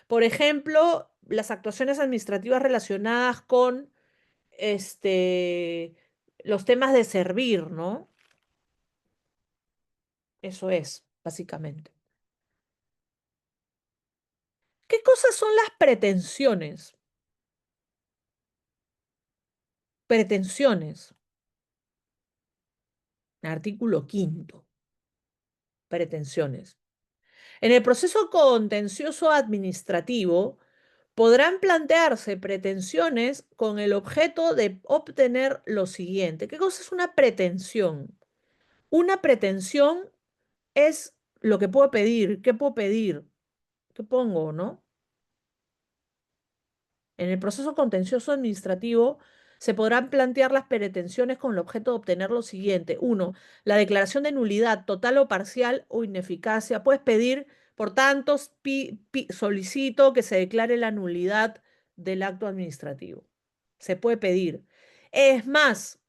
Por ejemplo, las actuaciones administrativas relacionadas con los temas de servir, ¿no? Eso es, básicamente. ¿Qué cosas son las pretensiones? Pretensiones. Artículo 5. Pretensiones. En el proceso contencioso administrativo podrán plantearse pretensiones con el objeto de obtener lo siguiente. ¿Qué cosa es una pretensión? Una pretensión es lo que puedo pedir. ¿Qué puedo pedir? ¿Qué pongo, no? En el proceso contencioso administrativo se podrán plantear las pretensiones con el objeto de obtener lo siguiente. 1. La declaración de nulidad total o parcial o ineficacia. Puedes pedir, por tanto, solicito que se declare la nulidad del acto administrativo. Se puede pedir. Es más,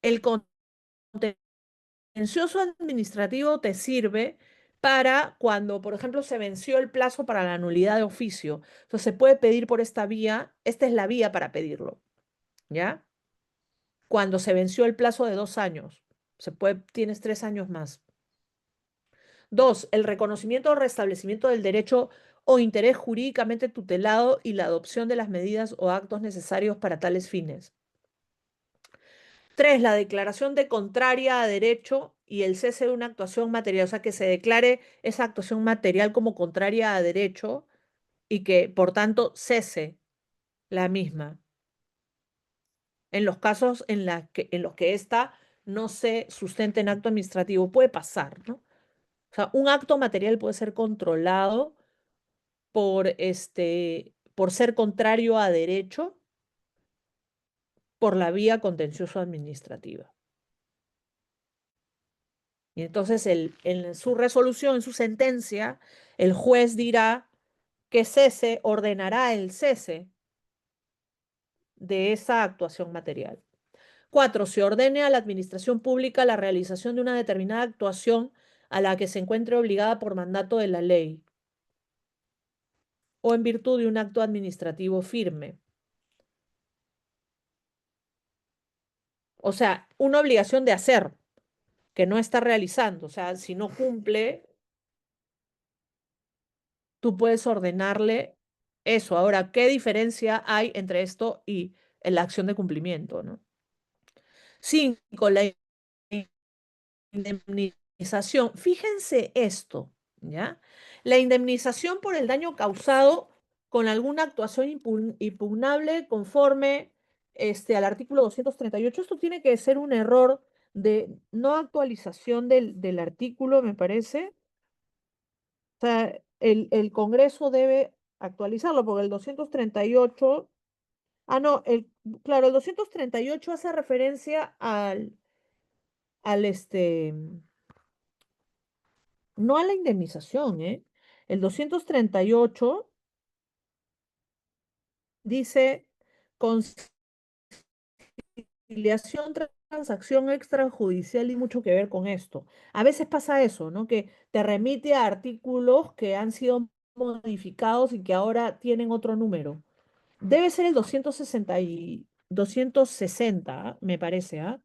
el contencioso administrativo te sirve para cuando, por ejemplo, se venció el plazo para la nulidad de oficio. Entonces se puede pedir por esta vía, esta es la vía para pedirlo, ¿ya? Cuando se venció el plazo de 2 años, tienes 3 años más. 2. El reconocimiento o restablecimiento del derecho o interés jurídicamente tutelado y la adopción de las medidas o actos necesarios para tales fines. 3. La declaración de contraria a derecho y el cese de una actuación material, o sea, que se declare esa actuación material como contraria a derecho y que, por tanto, cese la misma. En los casos en los que ésta no se sustente en acto administrativo, puede pasar, ¿no? O sea, un acto material puede ser controlado por ser contrario a derecho por la vía contencioso administrativa. Y entonces en su resolución, en su sentencia, el juez dirá que ordenará el cese de esa actuación material. 4. Se ordene a la administración pública la realización de una determinada actuación a la que se encuentre obligada por mandato de la ley o en virtud de un acto administrativo firme. O sea, una obligación de hacer que no está realizando. O sea, si no cumple, tú puedes ordenarle eso. Ahora, ¿qué diferencia hay entre esto y la acción de cumplimiento, ¿no? 5. La indemnización. Fíjense esto, ¿ya? La indemnización por el daño causado con alguna actuación impugnable conforme al artículo 238. Esto tiene que ser un error de no actualización del artículo, me parece. O sea, el Congreso debe actualizarlo porque el 238, no, claro, el 238 hace referencia al no a la indemnización, ¿eh? El 238 dice conciliación, transacción extrajudicial y mucho que ver con esto. A veces pasa eso, ¿no? Que te remite a artículos que han sido modificados y que ahora tienen otro número. Debe ser el 260, me parece, ¿ah?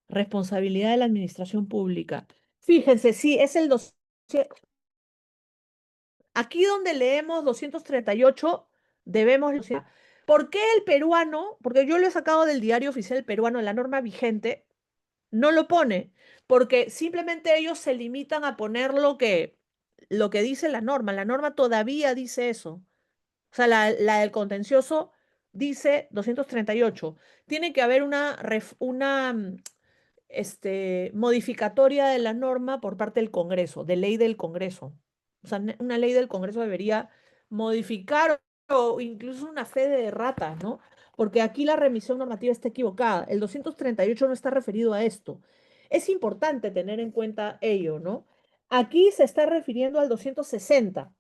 Responsabilidad de la administración pública. Fíjense, sí, es el 200. Aquí donde leemos 238, debemos... ¿Por qué el peruano? Porque yo lo he sacado del diario oficial peruano, la norma vigente, no lo pone, porque simplemente ellos se limitan a poner lo que dice la norma. La norma todavía dice eso. O sea, la del contencioso dice 238. Tiene que haber una modificatoria de la norma por parte del Congreso, de ley del Congreso. O sea, una ley del Congreso debería modificar o incluso una fe de rata, ¿no? Porque aquí la remisión normativa está equivocada. El 238 no está referido a esto. Es importante tener en cuenta ello, ¿no? Aquí se está refiriendo al 260.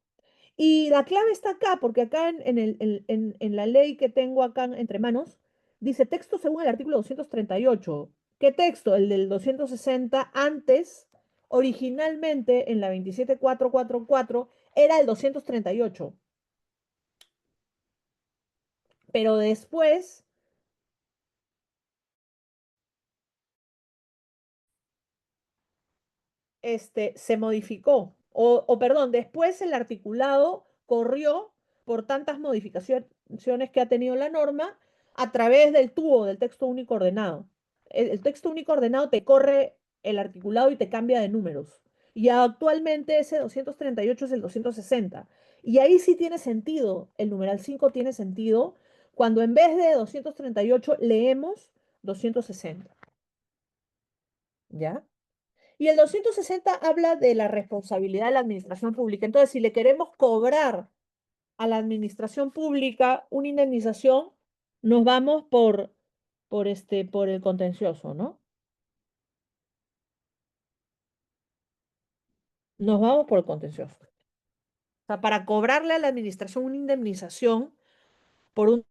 Y la clave está acá, porque acá en la ley que tengo acá entre manos, dice texto según el artículo 238. ¿Qué texto? El del 260 antes, originalmente en la 27444, era el 238. Pero después se modificó, perdón, después el articulado corrió por tantas modificaciones que ha tenido la norma a través del tubo del texto único ordenado. El texto único ordenado te corre el articulado y te cambia de números. Y actualmente ese 238 es el 260. Y ahí sí tiene sentido, el numeral 5 tiene sentido cuando en vez de 238 leemos 260. ¿Ya? Y el 260 habla de la responsabilidad de la administración pública. Entonces, si le queremos cobrar a la administración pública una indemnización, nos vamos por el contencioso, ¿no? Nos vamos por el contencioso. O sea, para cobrarle a la administración una indemnización por un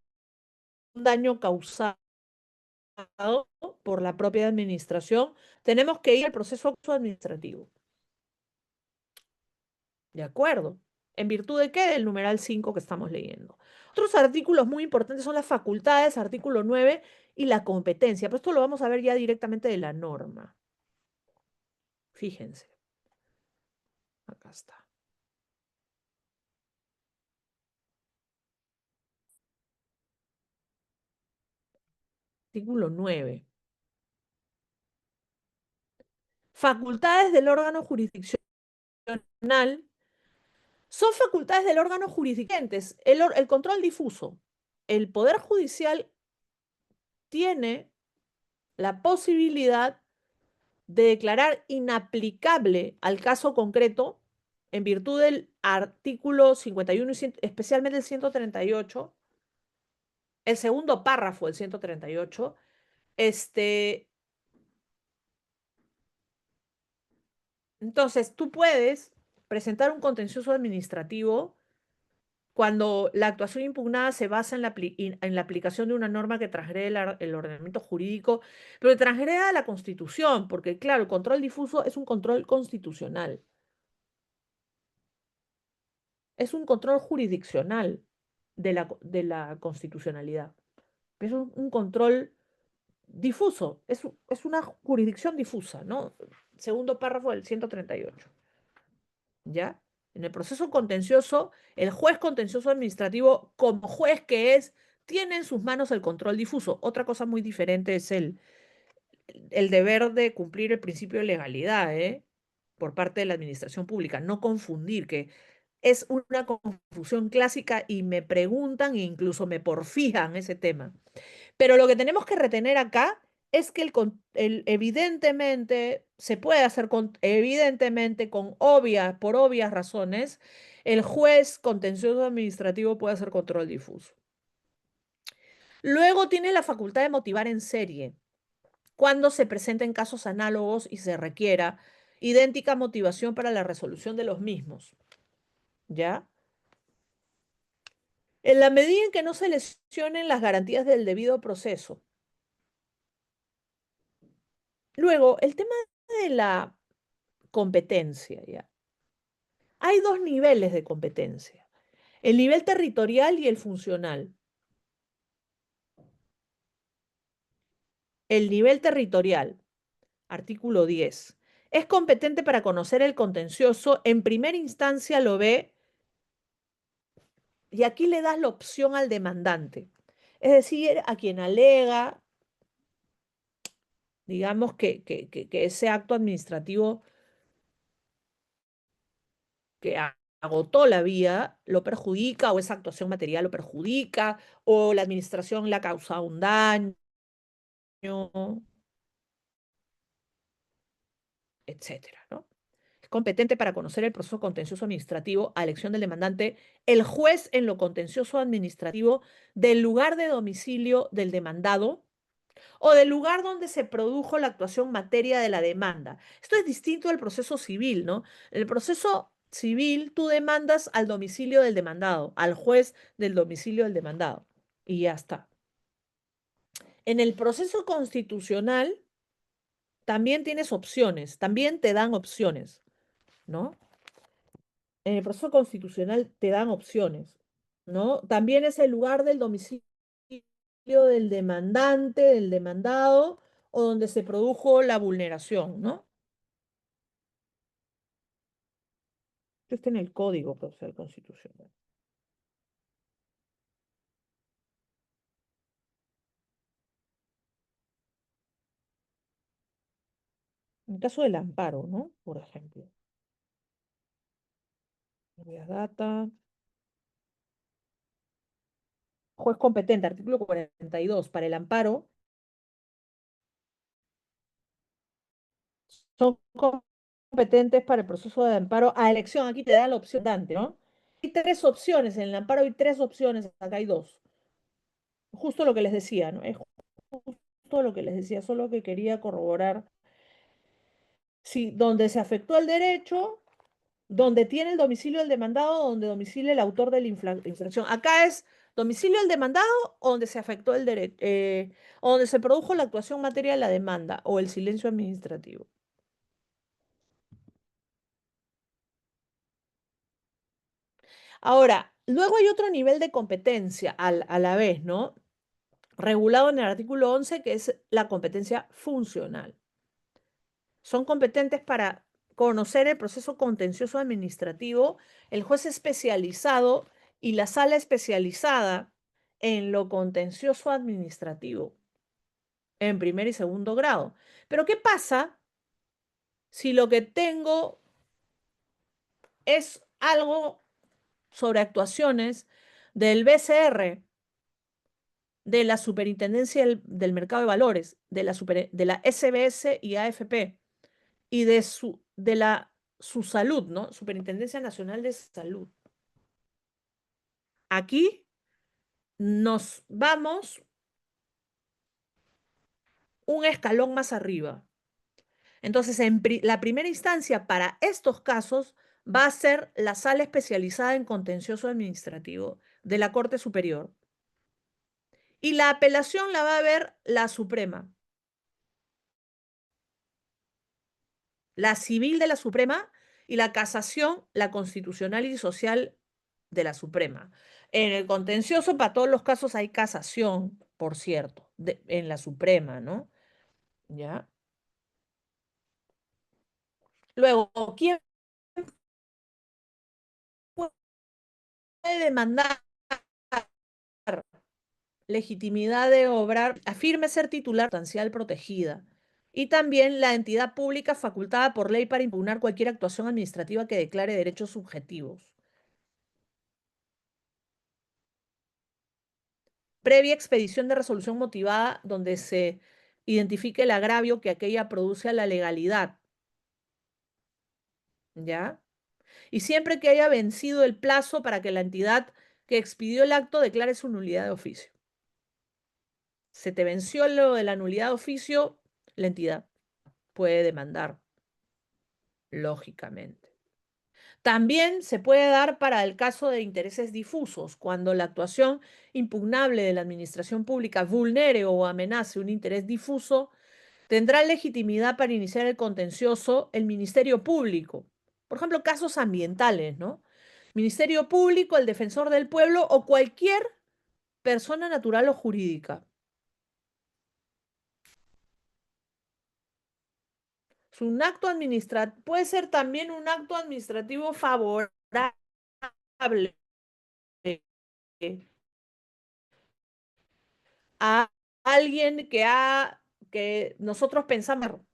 daño causado por la propia administración, tenemos que ir al proceso administrativo. ¿De acuerdo? ¿En virtud de qué? Del numeral 5 que estamos leyendo. Otros artículos muy importantes son las facultades, artículo 9, y la competencia. Pero esto lo vamos a ver ya directamente de la norma. Fíjense. Acá está. Artículo 9. Facultades del órgano jurisdiccional son facultades del órgano jurisdicentes. El control difuso. El Poder Judicial tiene la posibilidad de declarar inaplicable al caso concreto en virtud del artículo 51 y especialmente el 138, el segundo párrafo del 138, entonces tú puedes presentar un contencioso administrativo cuando la actuación impugnada se basa en la aplicación de una norma que transgrede el ordenamiento jurídico, pero que transgreda la Constitución, porque claro, el control difuso es un control constitucional, es un control jurisdiccional de la constitucionalidad. Es un control difuso, es una jurisdicción difusa, ¿no? Segundo párrafo del 138. ¿Ya? En el proceso contencioso, el juez contencioso administrativo, como juez que es, tiene en sus manos el control difuso. Otra cosa muy diferente es el deber de cumplir el principio de legalidad, ¿eh? Por parte de la administración pública. No confundir, que es una confusión clásica y me preguntan e incluso me porfijan ese tema. Pero lo que tenemos que retener acá es que evidentemente se puede hacer evidentemente por obvias razones, el juez contencioso administrativo puede hacer control difuso. Luego tiene la facultad de motivar en serie, cuando se presenten casos análogos y se requiera idéntica motivación para la resolución de los mismos. ¿Ya? En la medida en que no se lesionen las garantías del debido proceso. Luego, el tema de la competencia, ¿ya? Hay dos niveles de competencia, el nivel territorial y el funcional. El nivel territorial, artículo 10, es competente para conocer el contencioso, en primera instancia lo ve, y aquí le das la opción al demandante, es decir, a quien alega, digamos, que ese acto administrativo que agotó la vía lo perjudica, o esa actuación material lo perjudica, o la administración le ha causado un daño, etcétera, ¿no? Es competente para conocer el proceso contencioso administrativo a elección del demandante, el juez en lo contencioso administrativo del lugar de domicilio del demandado o del lugar donde se produjo la actuación materia de la demanda. Esto es distinto al proceso civil, ¿no? En el proceso civil tú demandas al domicilio del demandado, al juez del domicilio del demandado, y ya está. En el proceso constitucional también tienes opciones, también te dan opciones, ¿no? En el proceso constitucional te dan opciones, ¿no? También es el lugar del domicilio del demandante, del demandado, o donde se produjo la vulneración, ¿no? Esto está en el Código Procesal Constitucional. En caso del amparo, ¿no? Por ejemplo. Habeas data. Juez competente, artículo 42. Para el amparo, son competentes para el proceso de amparo a elección. Aquí te da la opción dante, ¿no? Hay tres opciones, en el amparo hay tres opciones, acá hay dos. Justo lo que les decía, ¿no? Es justo lo que les decía, solo que quería corroborar si donde se afectó el derecho, donde tiene el domicilio del demandado, donde domicilia el autor de la infracción. Acá es domicilio del demandado o donde se afectó el derecho, o donde se produjo la actuación materia de la demanda o el silencio administrativo. Ahora, luego hay otro nivel de competencia a la vez, ¿no? Regulado en el artículo 11, que es la competencia funcional. Son competentes para conocer el proceso contencioso administrativo, el juez especializado y la sala especializada en lo contencioso administrativo, en primer y segundo grado. Pero ¿qué pasa si lo que tengo es algo sobre actuaciones del BCR, de la Superintendencia del Mercado de Valores, de la SBS y AFP, y su salud, ¿no? Superintendencia Nacional de Salud? Aquí nos vamos un escalón más arriba. Entonces, la primera instancia para estos casos va a ser la sala especializada en contencioso administrativo de la Corte Superior. Y la apelación la va a ver la Suprema. La civil de la Suprema y la casación, la constitucional y social de la Suprema. En el contencioso, para todos los casos hay casación, por cierto, en la Suprema, ¿no? ¿Ya? Luego, ¿quién puede demandar legitimidad de obrar? Afirme ser titular sustancial protegida. Y también la entidad pública facultada por ley para impugnar cualquier actuación administrativa que declare derechos subjetivos. Previa expedición de resolución motivada donde se identifique el agravio que aquella produce a la legalidad. ¿Ya? Y siempre que haya vencido el plazo para que la entidad que expidió el acto declare su nulidad de oficio. Se te venció lo de la nulidad de oficio, la entidad puede demandar, lógicamente. También se puede dar para el caso de intereses difusos, cuando la actuación impugnable de la administración pública vulnere o amenace un interés difuso, tendrá legitimidad para iniciar el contencioso el Ministerio Público. Por ejemplo, casos ambientales, ¿no? Ministerio Público, el Defensor del Pueblo o cualquier persona natural o jurídica. Es un acto administrativo, puede ser también un acto administrativo favorable a alguien que nosotros pensamos, o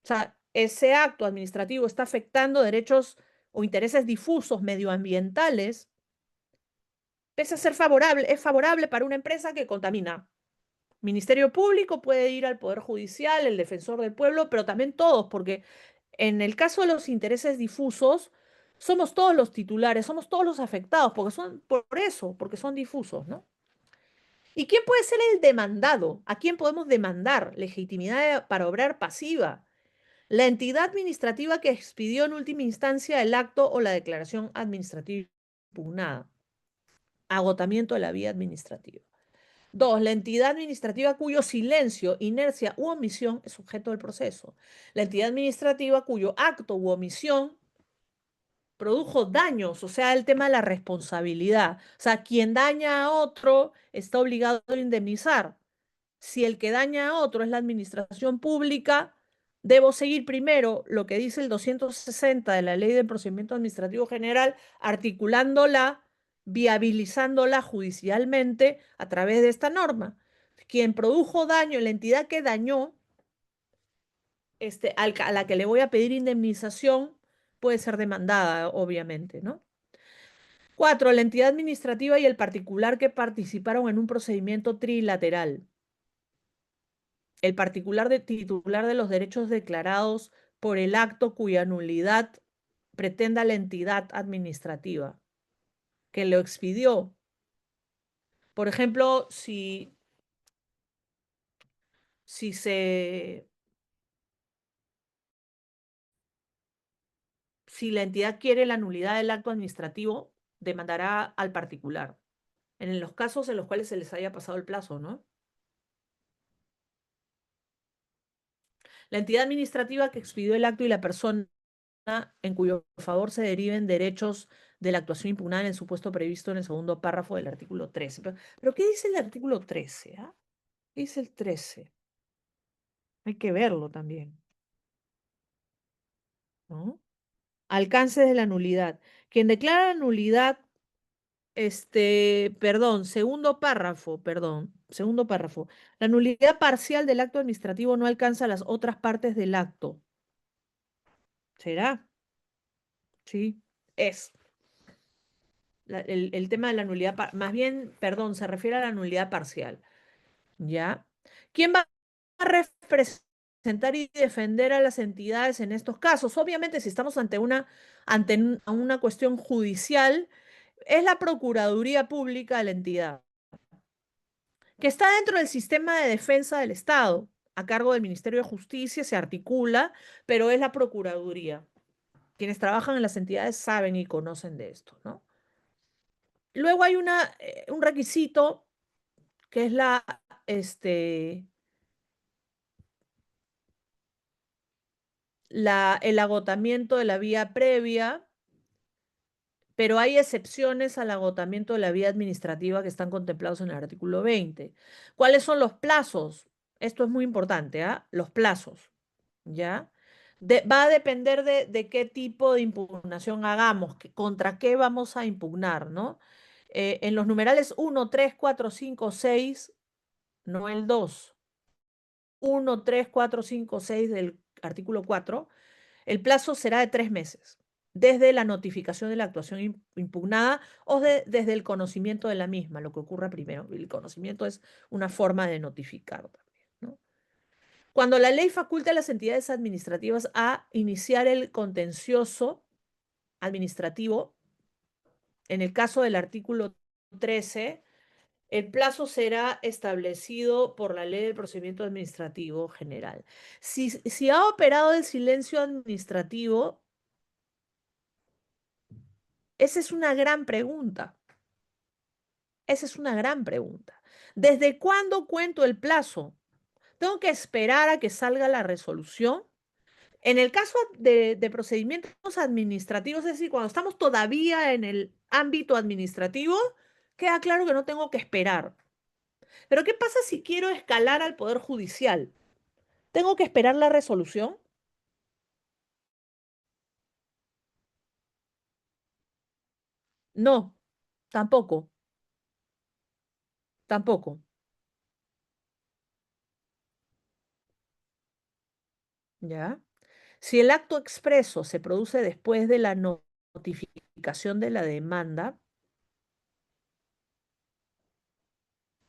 sea, ese acto administrativo está afectando derechos o intereses difusos medioambientales, pese a ser favorable, es favorable para una empresa que contamina. Ministerio Público puede ir al Poder Judicial, el Defensor del Pueblo, pero también todos, porque en el caso de los intereses difusos, somos todos los titulares, somos todos los afectados, porque son por eso, porque son difusos, ¿no? ¿Y quién puede ser el demandado? ¿A quién podemos demandar? Legitimidad para obrar pasiva. La entidad administrativa que expidió en última instancia el acto o la declaración administrativa impugnada. Agotamiento de la vía administrativa. Dos, la entidad administrativa cuyo silencio, inercia u omisión es sujeto del proceso. La entidad administrativa cuyo acto u omisión produjo daños, o sea, el tema de la responsabilidad. O sea, quien daña a otro está obligado a indemnizar. Si el que daña a otro es la administración pública, debo seguir primero lo que dice el 260 de la Ley del Procedimiento Administrativo General, articulándola, viabilizándola judicialmente a través de esta norma. Quien produjo daño, la entidad que dañó, a la que le voy a pedir indemnización, puede ser demandada, obviamente, ¿no? Cuatro, la entidad administrativa y el particular que participaron en un procedimiento trilateral. El particular titular de los derechos declarados por el acto cuya nulidad pretenda la entidad administrativa que lo expidió. Por ejemplo, si, se, si la entidad quiere la nulidad del acto administrativo, demandará al particular, en los casos en los cuales se les haya pasado el plazo, ¿no? La entidad administrativa que expidió el acto y la persona en cuyo favor se deriven derechos de la actuación impugnada en el supuesto previsto en el segundo párrafo del artículo 13. Pero ¿qué dice el artículo 13? ¿Ah? ¿Qué dice el 13? Hay que verlo también, ¿no? Alcance de la nulidad. Quien declara la nulidad, segundo párrafo. La nulidad parcial del acto administrativo no alcanza las otras partes del acto. ¿Será? Sí, es. El tema de la nulidad, más bien, perdón, se refiere a la nulidad parcial. ¿Ya? ¿Quién va a representar y defender a las entidades en estos casos? Obviamente, si estamos ante una cuestión judicial, es la Procuraduría Pública de la entidad, que está dentro del sistema de defensa del Estado, a cargo del Ministerio de Justicia, se articula, pero es la Procuraduría. quienes trabajan en las entidades saben y conocen de esto, ¿no? Luego hay un requisito que es el agotamiento de la vía previa, pero hay excepciones al agotamiento de la vía administrativa que están contemplados en el artículo 20. ¿Cuáles son los plazos? Esto es muy importante, ¿ah? Los plazos, ¿ya? Va a depender de qué tipo de impugnación hagamos, contra qué vamos a impugnar, ¿no? En los numerales 1, 3, 4, 5, 6, no el 2, 1, 3, 4, 5, 6 del artículo 4, el plazo será de 3 meses, desde la notificación de la actuación impugnada o desde el conocimiento de la misma, lo que ocurra primero. El conocimiento es una forma de notificar también, ¿no? Cuando la ley faculta a las entidades administrativas a iniciar el contencioso administrativo, en el caso del artículo 13, el plazo será establecido por la Ley del Procedimiento Administrativo General. Si ha operado el silencio administrativo, esa es una gran pregunta. Esa es una gran pregunta. ¿Desde cuándo cuento el plazo? ¿Tengo que esperar a que salga la resolución? En el caso de procedimientos administrativos, es decir, cuando estamos todavía en el ámbito administrativo, queda claro que no tengo que esperar. Pero ¿qué pasa si quiero escalar al Poder Judicial? ¿Tengo que esperar la resolución? No, tampoco, tampoco. ¿Ya? Si el acto expreso se produce después de la notificación de la demanda,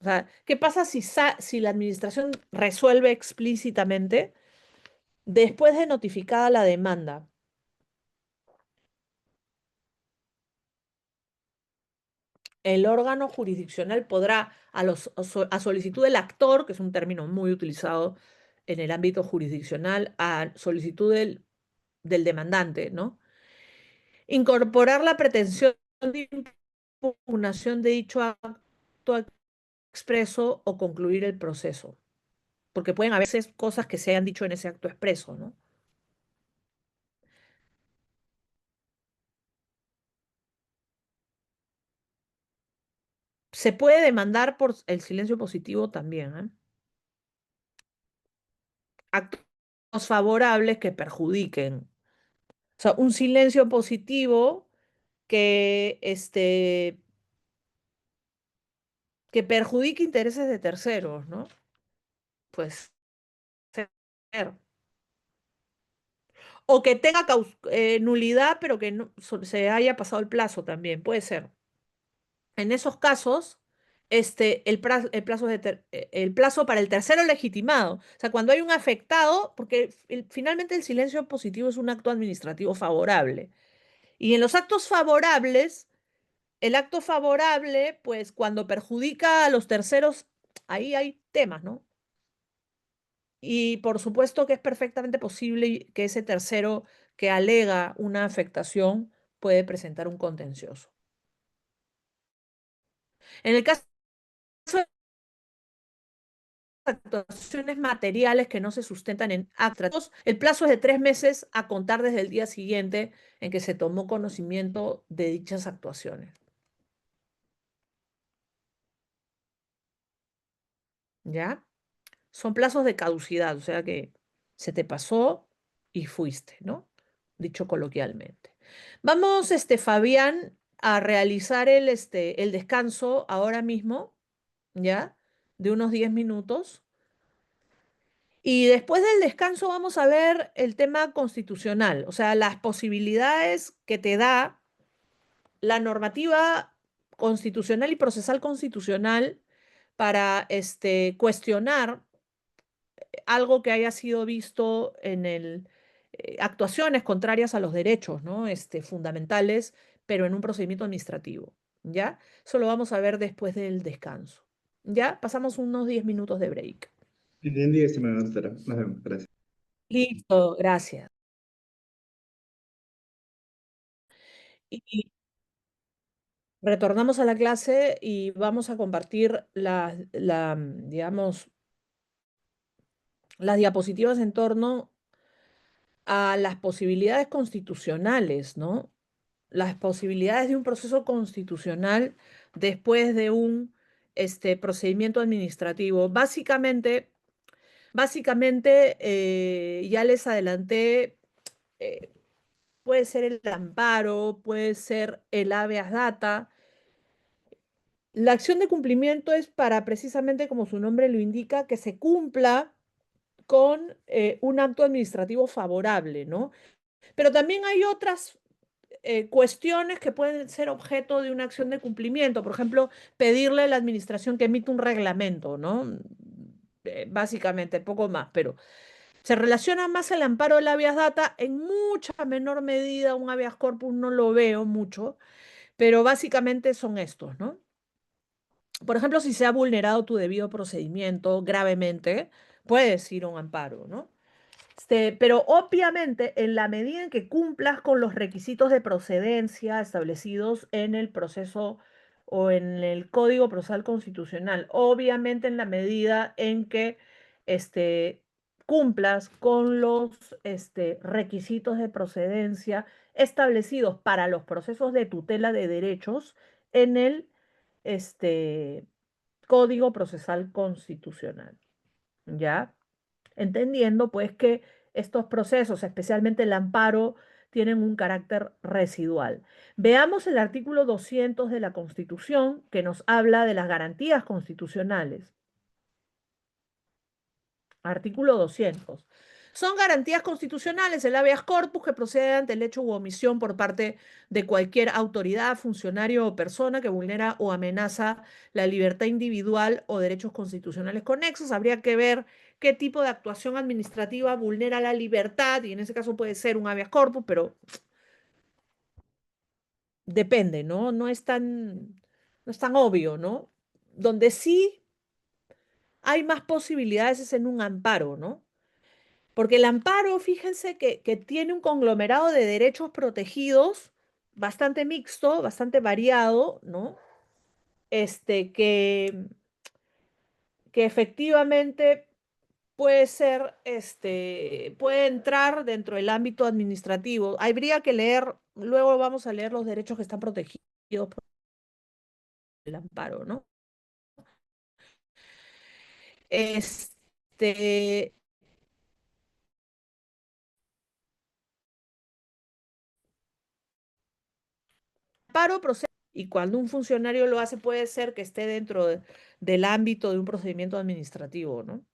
o sea, ¿qué pasa si la administración resuelve explícitamente después de notificada la demanda? El órgano jurisdiccional podrá, a solicitud del actor, que es un término muy utilizado en el ámbito jurisdiccional, a solicitud del demandante, ¿no? Incorporar la pretensión de impugnación de dicho acto expreso o concluir el proceso. Porque pueden haber veces cosas que se hayan dicho en ese acto expreso, ¿no? Se puede demandar por el silencio positivo también, ¿eh? Actos favorables que perjudiquen. O sea, un silencio positivo que, que perjudique intereses de terceros, ¿no? Pues ser. O que tenga nulidad, pero que no, se haya pasado el plazo también, puede ser. En esos casos, el plazo para el tercero legitimado. O sea, cuando hay un afectado, porque finalmente el silencio positivo es un acto administrativo favorable. Y en los actos favorables, el acto favorable, pues cuando perjudica a los terceros, ahí hay temas, ¿no? Y por supuesto que es perfectamente posible que ese tercero que alega una afectación puede presentar un contencioso. En el caso de actuaciones materiales que no se sustentan en actos, el plazo es de 3 meses a contar desde el día siguiente en que se tomó conocimiento de dichas actuaciones. ¿Ya? Son plazos de caducidad, o sea que se te pasó y fuiste, ¿no? Dicho coloquialmente. Vamos, Fabián, a realizar el descanso ahora mismo, ¿ya? De unos 10 minutos. Y después del descanso vamos a ver el tema constitucional, o sea, las posibilidades que te da la normativa constitucional y procesal constitucional para cuestionar algo que haya sido visto en actuaciones contrarias a los derechos, ¿no? Fundamentales, pero en un procedimiento administrativo, ¿ya? Eso lo vamos a ver después del descanso, ¿ya? Pasamos unos 10 minutos de break. Bien, día, estimada doctora. Nos vemos. Gracias. Listo, gracias. Y retornamos a la clase y vamos a compartir digamos, las diapositivas en torno a las posibilidades constitucionales, ¿no? Las posibilidades de un proceso constitucional después de un procedimiento administrativo. Básicamente, ya les adelanté, eh, puede ser el amparo, puede ser el habeas data. La acción de cumplimiento es para precisamente, como su nombre lo indica, que se cumpla con un acto administrativo favorable, ¿no? Pero también hay otras cuestiones que pueden ser objeto de una acción de cumplimiento. Por ejemplo, pedirle a la administración que emita un reglamento, ¿no? Básicamente, poco más, pero se relaciona más el amparo del habeas data, en mucha menor medida un habeas corpus no lo veo mucho, pero básicamente son estos, ¿no? Por ejemplo, si se ha vulnerado tu debido procedimiento gravemente, puedes ir a un amparo, ¿no? Pero obviamente, en la medida en que cumplas con los requisitos de procedencia establecidos en el proceso o en el Código Procesal Constitucional, obviamente en la medida en que cumplas con los requisitos de procedencia establecidos para los procesos de tutela de derechos en el este, Código Procesal Constitucional, ¿ya? Entendiendo pues que estos procesos, especialmente el amparo, tienen un carácter residual. Veamos el artículo 200 de la Constitución, que nos habla de las garantías constitucionales. Artículo 200. Son garantías constitucionales el habeas corpus que procede ante el hecho u omisión por parte de cualquier autoridad, funcionario o persona que vulnera o amenaza la libertad individual o derechos constitucionales conexos. Habría que ver qué tipo de actuación administrativa vulnera la libertad, y en ese caso puede ser un habeas corpus, pero depende, ¿no? No es tan obvio, ¿no? Donde sí hay más posibilidades es en un amparo, ¿no? Porque el amparo, fíjense que tiene un conglomerado de derechos protegidos bastante mixto, bastante variado, ¿no? Este, que efectivamente puede ser, puede entrar dentro del ámbito administrativo. Habría que leer, luego vamos a leer los derechos que están protegidos por el amparo, ¿no? Este, amparo procede, y cuando un funcionario lo hace puede ser que esté dentro del ámbito de un procedimiento administrativo, ¿no?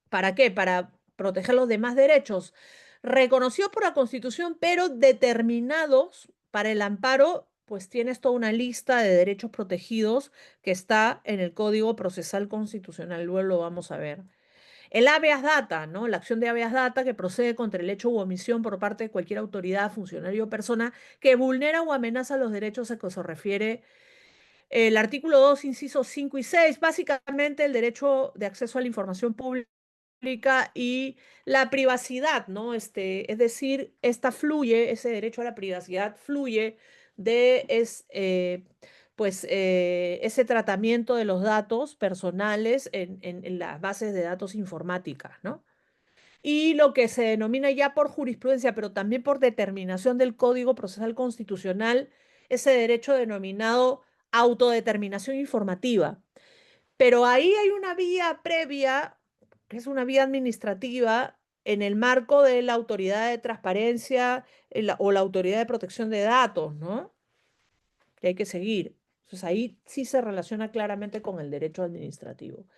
¿Para qué? Para proteger los demás derechos reconocidos por la Constitución, pero determinados para el amparo, pues tienes toda una lista de derechos protegidos que está en el Código Procesal Constitucional. Luego lo vamos a ver. El habeas data, ¿no? La acción de habeas data que procede contra el hecho u omisión por parte de cualquier autoridad, funcionario o persona que vulnera o amenaza los derechos a que se refiere el artículo 2, incisos 5 y 6, básicamente el derecho de acceso a la información pública y la privacidad, ¿no? Es decir, ese derecho a la privacidad fluye de ese tratamiento de los datos personales en las bases de datos informáticas, ¿no? Y lo que se denomina ya por jurisprudencia, pero también por determinación del Código Procesal Constitucional, ese derecho denominado autodeterminación informativa. Pero ahí hay una vía previa, que es una vía administrativa, en el marco de la autoridad de transparencia o la autoridad de protección de datos, ¿no? Que hay que seguir. Entonces ahí sí se relaciona claramente con el derecho administrativo.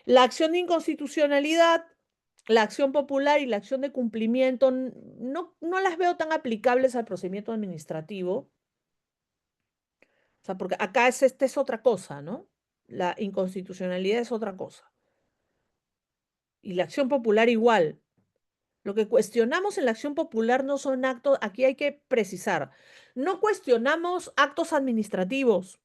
La acción de inconstitucionalidad, la acción popular y la acción de cumplimiento no las veo tan aplicables al procedimiento administrativo. O sea, porque acá es otra cosa, ¿no? La inconstitucionalidad es otra cosa. Y la acción popular igual. Lo que cuestionamos en la acción popular no son actos, aquí hay que precisar, no cuestionamos actos administrativos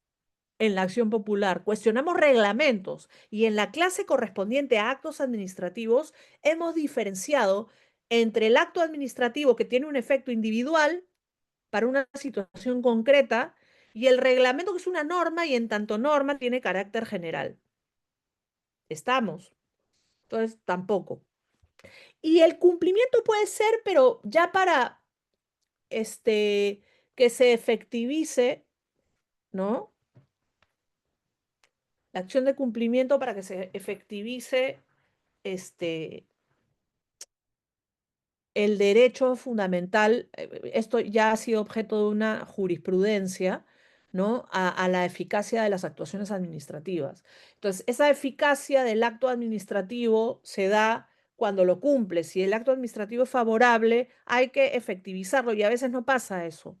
en la acción popular, cuestionamos reglamentos, y en la clase correspondiente a actos administrativos hemos diferenciado entre el acto administrativo que tiene un efecto individual para una situación concreta y el reglamento que es una norma y en tanto norma tiene carácter general. ¿Estamos? Entonces, tampoco. Y el cumplimiento puede ser, pero ya para que se efectivice, ¿no? La acción de cumplimiento para que se efectivice el derecho fundamental, esto ya ha sido objeto de una jurisprudencia, ¿no? A la eficacia de las actuaciones administrativas. Entonces, esa eficacia del acto administrativo se da cuando lo cumple. Si el acto administrativo es favorable, hay que efectivizarlo y a veces no pasa eso.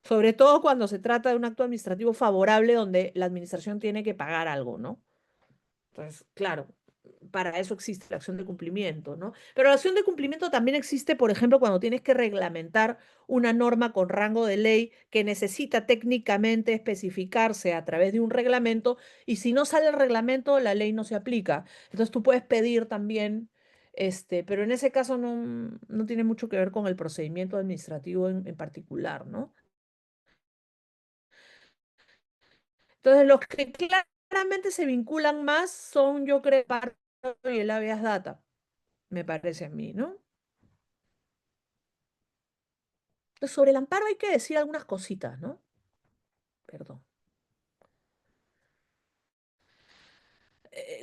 Sobre todo cuando se trata de un acto administrativo favorable donde la administración tiene que pagar algo, ¿no? Entonces, claro, para eso existe la acción de cumplimiento, ¿no? Pero la acción de cumplimiento también existe, por ejemplo, cuando tienes que reglamentar una norma con rango de ley que necesita técnicamente especificarse a través de un reglamento y si no sale el reglamento, la ley no se aplica. Entonces tú puedes pedir también, pero en ese caso no tiene mucho que ver con el procedimiento administrativo en particular, ¿no? Entonces, los que claramente se vinculan más son, yo creo, el amparo y el habeas data, me parece a mí, ¿no? Entonces, sobre el amparo hay que decir algunas cositas, ¿no? Perdón.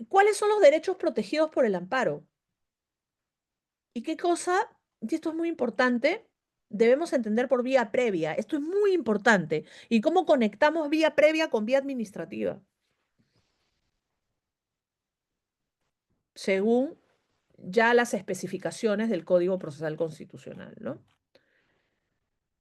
¿Cuáles son los derechos protegidos por el amparo? ¿Y qué cosa, y esto es muy importante, debemos entender por vía previa? Esto es muy importante. ¿Y cómo conectamos vía previa con vía administrativa? Según ya las especificaciones del Código Procesal Constitucional, ¿no?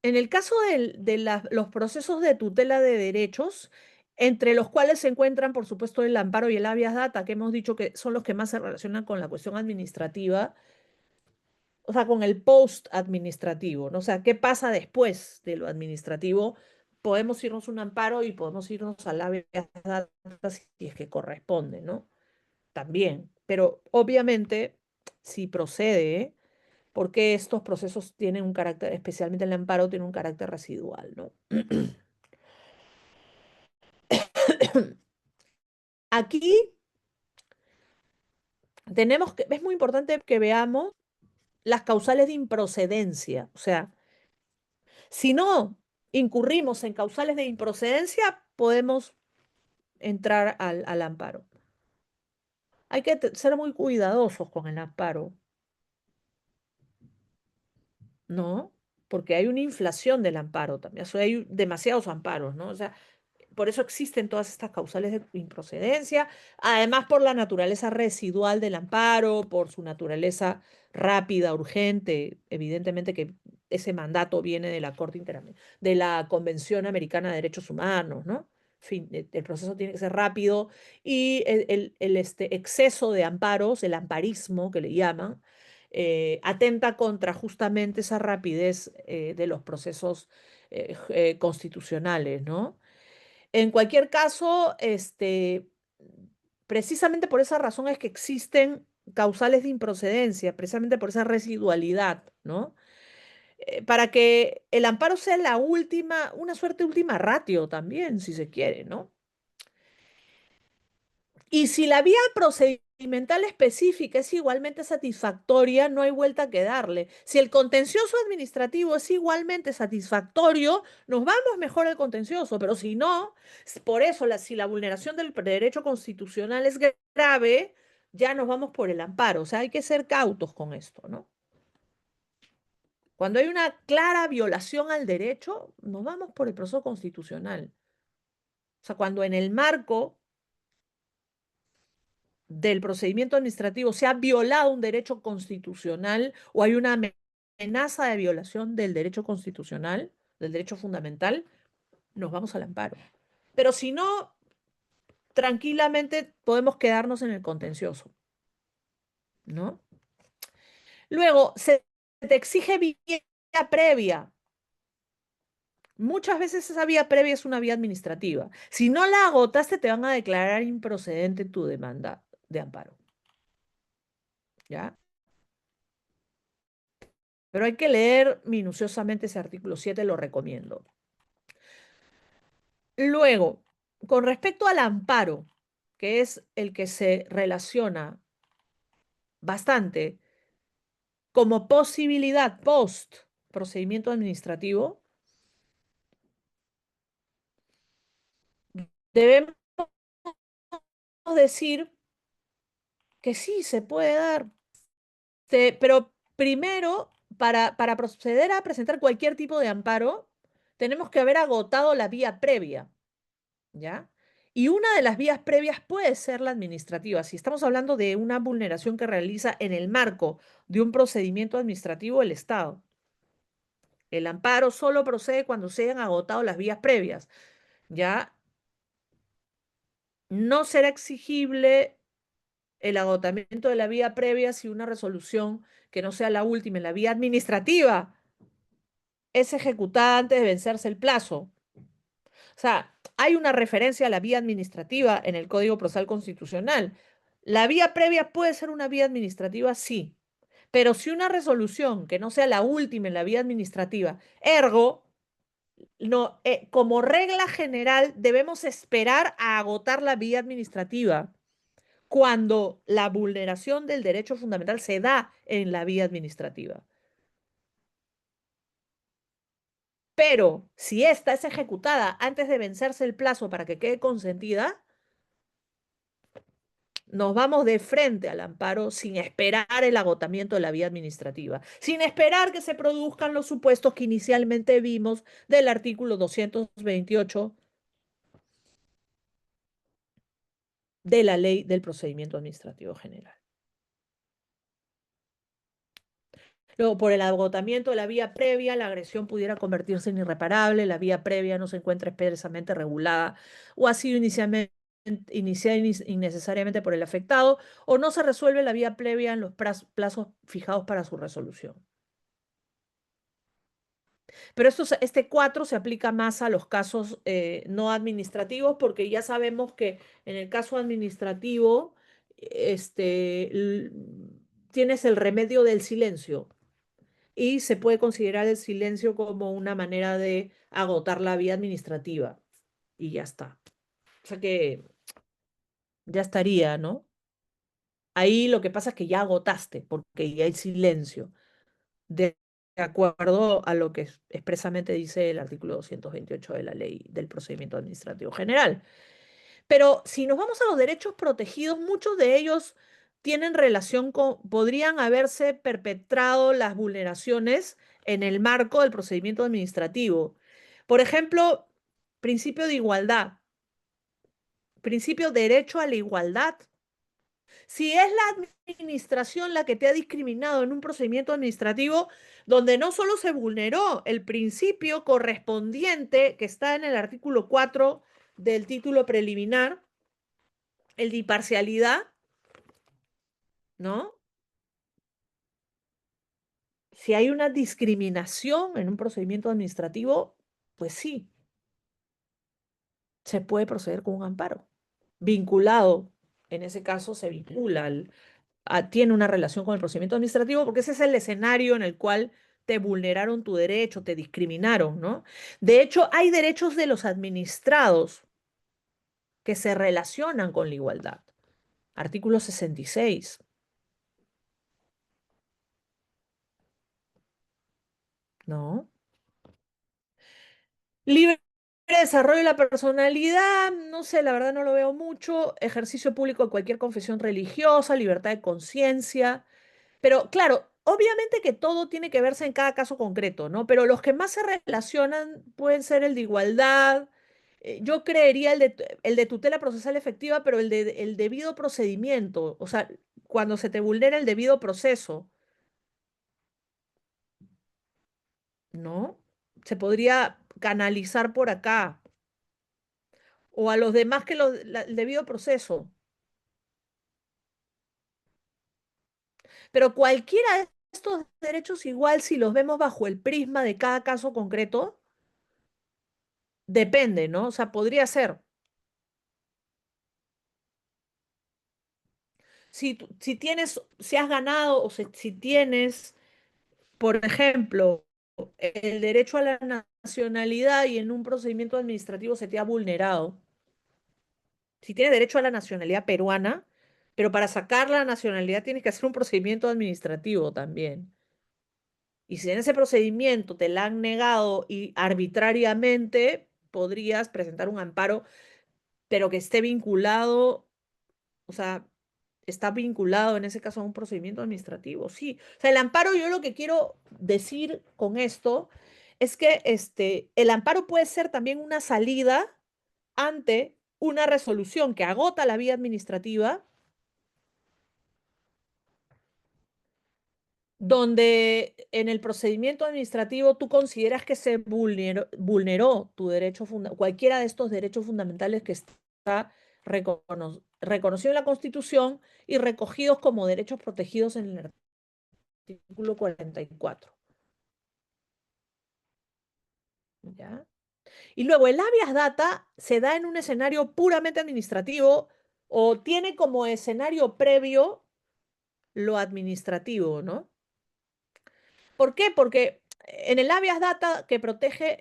En el caso de los procesos de tutela de derechos, entre los cuales se encuentran, por supuesto, el amparo y el habeas data, que hemos dicho que son los que más se relacionan con la cuestión administrativa, o sea, con el post administrativo, ¿no? O sea, ¿qué pasa después de lo administrativo? Podemos irnos a un amparo y podemos irnos al habeas data si es que corresponde, ¿no? También, pero obviamente, si procede, porque estos procesos tienen un carácter, especialmente el amparo, tiene un carácter residual, ¿no? Aquí es muy importante que veamos las causales de improcedencia. O sea, si no incurrimos en causales de improcedencia, podemos entrar al amparo. Hay que ser muy cuidadosos con el amparo, ¿no? Porque hay una inflación del amparo también. O sea, hay demasiados amparos, ¿no? O sea, por eso existen todas estas causales de improcedencia, además por la naturaleza residual del amparo, por su naturaleza rápida, urgente, evidentemente que ese mandato viene de la de la Convención Americana de Derechos Humanos, ¿no? En fin, el proceso tiene que ser rápido y exceso de amparos, el amparismo que le llaman, atenta contra justamente esa rapidez de los procesos constitucionales, ¿no? En cualquier caso, precisamente por esa razón es que existen causales de improcedencia, precisamente por esa residualidad, ¿no? Para que el amparo sea la última, una suerte última ratio también, si se quiere, ¿no? Y si la vía procedimental específica es igualmente satisfactoria, no hay vuelta que darle. Si el contencioso administrativo es igualmente satisfactorio, nos vamos mejor al contencioso, pero si no, por eso, si la vulneración del derecho constitucional es grave, ya nos vamos por el amparo. O sea, hay que ser cautos con esto, ¿no? Cuando hay una clara violación al derecho, nos vamos por el proceso constitucional. O sea, cuando en el marco del procedimiento administrativo se ha violado un derecho constitucional o hay una amenaza de violación del derecho constitucional, del derecho fundamental, nos vamos al amparo. Pero si no, tranquilamente podemos quedarnos en el contencioso, ¿no? Luego, se te exige vía previa. Muchas veces esa vía previa es una vía administrativa. Si no la agotaste, te van a declarar improcedente tu demanda de amparo. ¿Ya? Pero hay que leer minuciosamente ese artículo 7, lo recomiendo. Luego, con respecto al amparo, que es el que se relaciona bastante como posibilidad post procedimiento administrativo, debemos decir que sí se puede dar. Pero primero, para proceder a presentar cualquier tipo de amparo, tenemos que haber agotado la vía previa, ¿ya? Y una de las vías previas puede ser la administrativa. Si estamos hablando de una vulneración que realiza en el marco de un procedimiento administrativo el Estado. El amparo solo procede cuando se hayan agotado las vías previas, ¿ya? No será exigible el agotamiento de la vía previa si una resolución que no sea la última en la vía administrativa es ejecutada antes de vencerse el plazo. O sea, hay una referencia a la vía administrativa en el Código Procesal Constitucional. La vía previa puede ser una vía administrativa, sí, pero si una resolución que no sea la última en la vía administrativa, ergo, no, como regla general debemos esperar a agotar la vía administrativa cuando la vulneración del derecho fundamental se da en la vía administrativa. Pero si esta es ejecutada antes de vencerse el plazo para que quede consentida, nos vamos de frente al amparo sin esperar el agotamiento de la vía administrativa, sin esperar que se produzcan los supuestos que inicialmente vimos del artículo 228 de la Ley del Procedimiento Administrativo General. Luego, por el agotamiento de la vía previa, la agresión pudiera convertirse en irreparable, la vía previa no se encuentra expresamente regulada o ha sido iniciada innecesariamente por el afectado, o no se resuelve la vía previa en los plazos fijados para su resolución. Pero este 4 se aplica más a los casos no administrativos, porque ya sabemos que en el caso administrativo tienes el remedio del silencio y se puede considerar el silencio como una manera de agotar la vía administrativa y ya está. O sea que ya estaría, ¿no? Ahí lo que pasa es que ya agotaste porque ya hay silencio, de acuerdo a lo que expresamente dice el artículo 228 de la Ley del Procedimiento Administrativo General. Pero si nos vamos a los derechos protegidos, muchos de ellos tienen relación podrían haberse perpetrado las vulneraciones en el marco del procedimiento administrativo. Por ejemplo, principio de igualdad, principio derecho a la igualdad. Si es la administración la que te ha discriminado en un procedimiento administrativo donde no solo se vulneró el principio correspondiente que está en el artículo 4 del título preliminar, el de imparcialidad, ¿no? Si hay una discriminación en un procedimiento administrativo, pues sí, se puede proceder con un amparo. Vinculado, en ese caso se vincula, tiene una relación con el procedimiento administrativo porque ese es el escenario en el cual te vulneraron tu derecho, te discriminaron, ¿no? De hecho, hay derechos de los administrados que se relacionan con la igualdad. Artículo 66, ¿no? Libre desarrollo de la personalidad, no sé, la verdad no lo veo mucho. Ejercicio público de cualquier confesión religiosa, libertad de conciencia. Pero claro, obviamente que todo tiene que verse en cada caso concreto, ¿no? Pero los que más se relacionan pueden ser el de igualdad. Yo creería el de tutela procesal efectiva, pero el debido procedimiento, o sea, cuando se te vulnera el debido proceso, ¿no? Se podría canalizar por acá. O a los demás que el debido proceso. Pero cualquiera de estos derechos, igual si los vemos bajo el prisma de cada caso concreto, depende, ¿no? O sea, podría ser. Si has ganado o si tienes por ejemplo, el derecho a la nacionalidad y en un procedimiento administrativo se te ha vulnerado. Si tienes derecho a la nacionalidad peruana, pero para sacar la nacionalidad tienes que hacer un procedimiento administrativo también. Y si en ese procedimiento te la han negado y arbitrariamente podrías presentar un amparo, pero que esté vinculado, o sea, está vinculado en ese caso a un procedimiento administrativo, sí. O sea, el amparo, yo lo que quiero decir con esto es que el amparo puede ser también una salida ante una resolución que agota la vía administrativa, donde en el procedimiento administrativo tú consideras que se vulneró tu derecho, cualquiera de estos derechos fundamentales que está reconocido en la Constitución y recogidos como derechos protegidos en el artículo 44. ¿Ya? Y luego el habeas data se da en un escenario puramente administrativo o tiene como escenario previo lo administrativo, ¿no? ¿Por qué? Porque en el habeas data que protege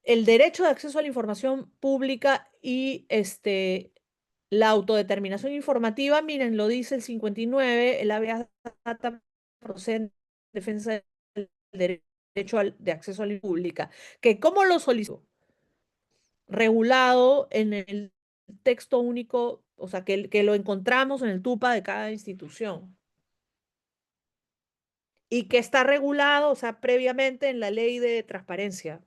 el derecho de acceso a la información pública y la autodeterminación informativa, miren, lo dice el 59, el habeas data procede en defensa del derecho de acceso a la pública, que como lo solicitó, regulado en el texto único, o sea, que lo encontramos en el TUPA de cada institución. Y que está regulado, o sea, previamente en la ley de transparencia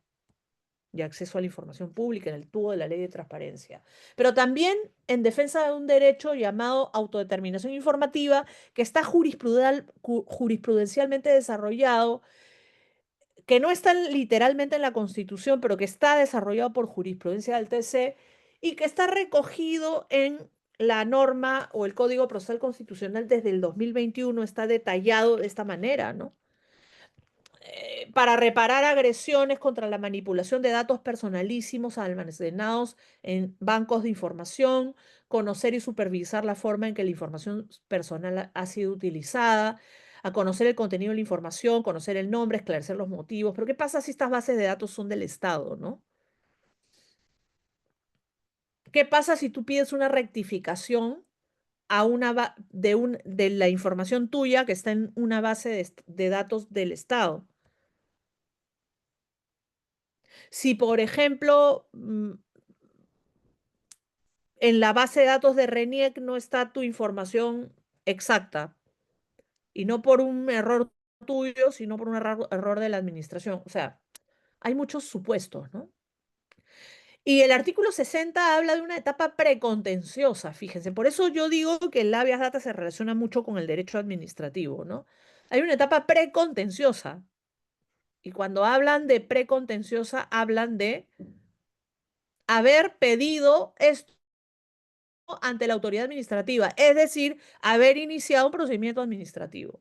y acceso a la información pública, en el tubo de la ley de transparencia. Pero también en defensa de un derecho llamado autodeterminación informativa, que está jurisprudencialmente desarrollado, que no está literalmente en la Constitución, pero que está desarrollado por jurisprudencia del TC y que está recogido en la norma o el Código Procesal Constitucional desde el 2021, está detallado de esta manera, ¿no? Para reparar agresiones contra la manipulación de datos personalísimos almacenados en bancos de información, conocer y supervisar la forma en que la información personal ha sido utilizada, a conocer el contenido de la información, conocer el nombre, esclarecer los motivos. Pero ¿qué pasa si estas bases de datos son del Estado, no? ¿Qué pasa si tú pides una rectificación a de la información tuya que está en una base de datos del Estado? Si, por ejemplo, en la base de datos de RENIEC no está tu información exacta, y no por un error tuyo, sino por un error de la administración. O sea, hay muchos supuestos, ¿no? Y el artículo 60 habla de una etapa precontenciosa, fíjense. Por eso yo digo que el habeas data se relaciona mucho con el derecho administrativo, ¿no? Hay una etapa precontenciosa. Y cuando hablan de precontenciosa, hablan de haber pedido esto ante la autoridad administrativa, es decir, haber iniciado un procedimiento administrativo.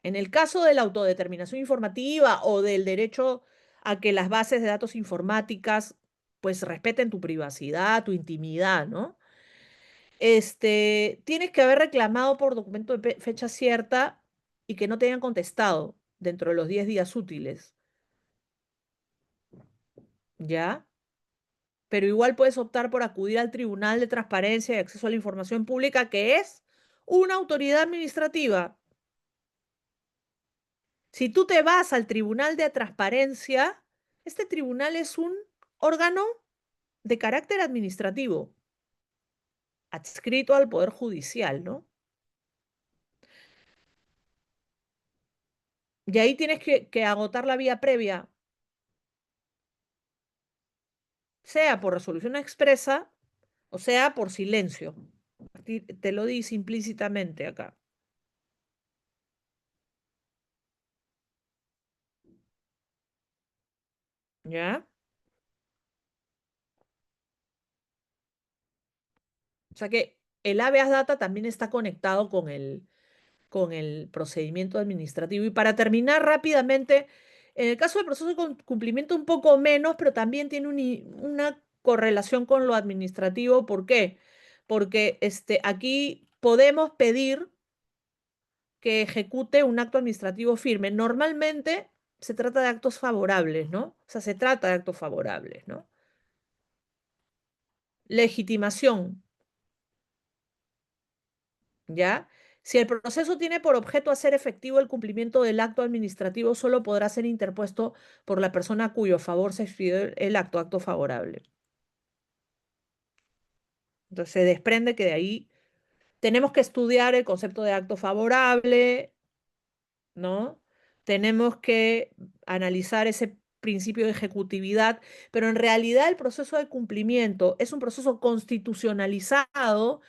En el caso de la autodeterminación informativa o del derecho a que las bases de datos informáticas pues respeten tu privacidad, tu intimidad, ¿no? Tienes que haber reclamado por documento de fecha cierta y que no te hayan contestado dentro de los 10 días útiles, ¿ya? Pero igual puedes optar por acudir al Tribunal de Transparencia y Acceso a la Información Pública, que es una autoridad administrativa. Si tú te vas al Tribunal de Transparencia, este tribunal es un órgano de carácter administrativo, adscrito al Poder Judicial, ¿no? Y ahí tienes que agotar la vía previa, sea por resolución expresa o sea por silencio. Te lo dice implícitamente acá. ¿Ya? O sea que el habeas data también está conectado con el procedimiento administrativo. Y para terminar rápidamente, en el caso del proceso de cumplimiento un poco menos, pero también tiene una correlación con lo administrativo. ¿Por qué? porque aquí podemos pedir que ejecute un acto administrativo firme. Normalmente se trata de actos favorables, ¿no? O sea, se trata de actos favorables, ¿no? Legitimación, ¿ya? Si el proceso tiene por objeto hacer efectivo el cumplimiento del acto administrativo, solo podrá ser interpuesto por la persona a cuyo favor se expidió el acto favorable. Entonces se desprende que de ahí tenemos que estudiar el concepto de acto favorable, ¿no? Tenemos que analizar ese principio de ejecutividad, pero en realidad el proceso de cumplimiento es un proceso constitucionalizado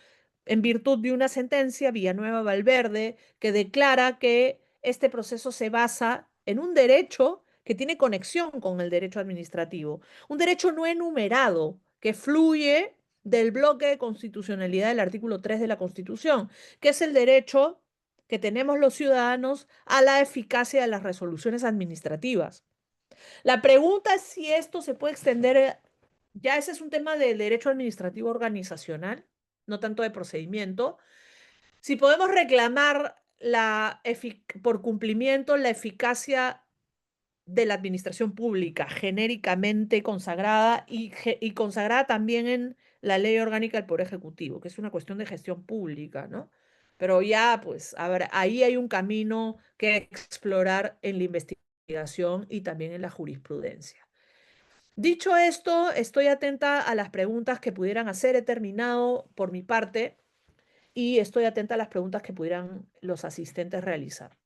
en virtud de una sentencia, Villanueva Valverde, que declara que este proceso se basa en un derecho que tiene conexión con el derecho administrativo, un derecho no enumerado que fluye del bloque de constitucionalidad del artículo 3 de la Constitución, que es el derecho que tenemos los ciudadanos a la eficacia de las resoluciones administrativas. La pregunta es si esto se puede extender, ya ese es un tema del derecho administrativo organizacional, no tanto de procedimiento. Si podemos reclamar por cumplimiento la eficacia de la administración pública, genéricamente consagrada y consagrada también en la Ley Orgánica del Poder Ejecutivo, que es una cuestión de gestión pública, ¿no? Pero ya, pues, a ver, ahí hay un camino que explorar en la investigación y también en la jurisprudencia. Dicho esto, estoy atenta a las preguntas que pudieran hacer. He terminado por mi parte y estoy atenta a las preguntas que pudieran los asistentes realizar.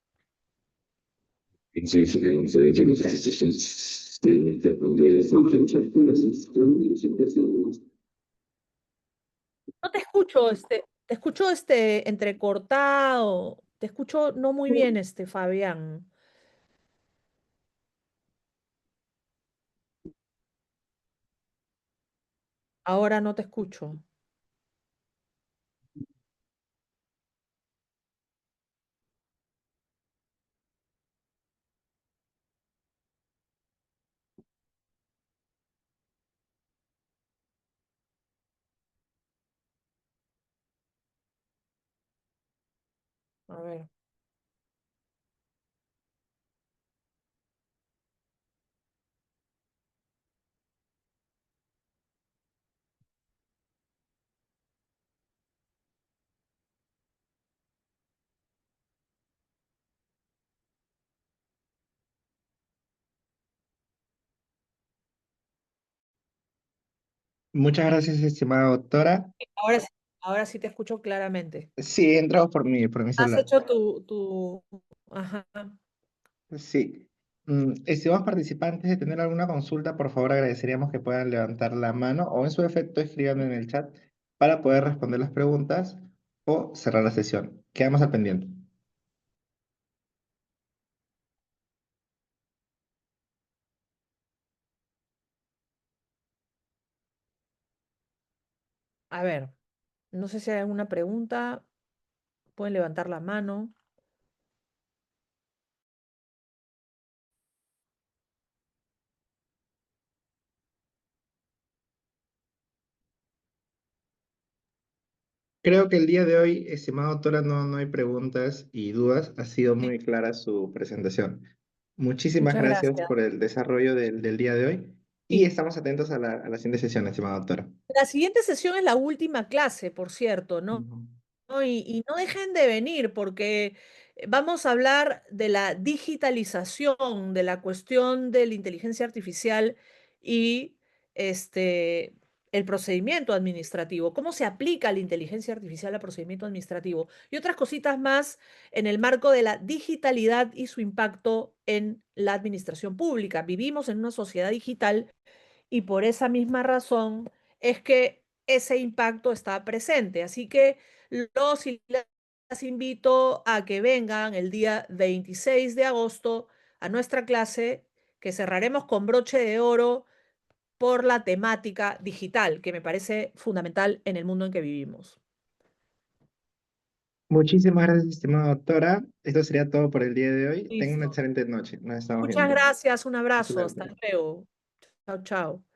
No te escucho, te escucho entrecortado, te escucho no muy bien, Fabián. Ahora no te escucho. A ver. Muchas gracias, estimada doctora. Ahora sí, ahora sí te escucho claramente. Sí, entramos por mi Has celular. hecho tu... Ajá. Sí. Estimados participantes, de tener alguna consulta, por favor, agradeceríamos que puedan levantar la mano o en su efecto escriban en el chat para poder responder las preguntas o cerrar la sesión. Quedamos al pendiente. A ver, no sé si hay alguna pregunta. Pueden levantar la mano. Creo que el día de hoy, estimada doctora, no hay preguntas y dudas. Ha sido Sí. muy clara su presentación. Muchísimas Muchas gracias gracias. por el desarrollo del día de hoy y Sí. estamos atentos a la siguiente sesión, estimada doctora. La siguiente sesión es la última clase, por cierto, ¿no? Ujú. ¿No? Y no dejen de venir porque vamos a hablar de la digitalización, de la cuestión de la inteligencia artificial y este, el procedimiento administrativo, cómo se aplica la inteligencia artificial al procedimiento administrativo y otras cositas más en el marco de la digitalidad y su impacto en la administración pública. Vivimos en una sociedad digital y por esa misma razón es que ese impacto está presente. Así que los y las invito a que vengan el día 26 de agosto a nuestra clase que cerraremos con broche de oro por la temática digital, que me parece fundamental en el mundo en que vivimos. Muchísimas gracias, estimada doctora. Esto sería todo por el día de hoy. Tenga una Listo. excelente noche. Nos estamos Muchas viendo. gracias, un Hasta abrazo, hasta luego. luego. Chao, chao.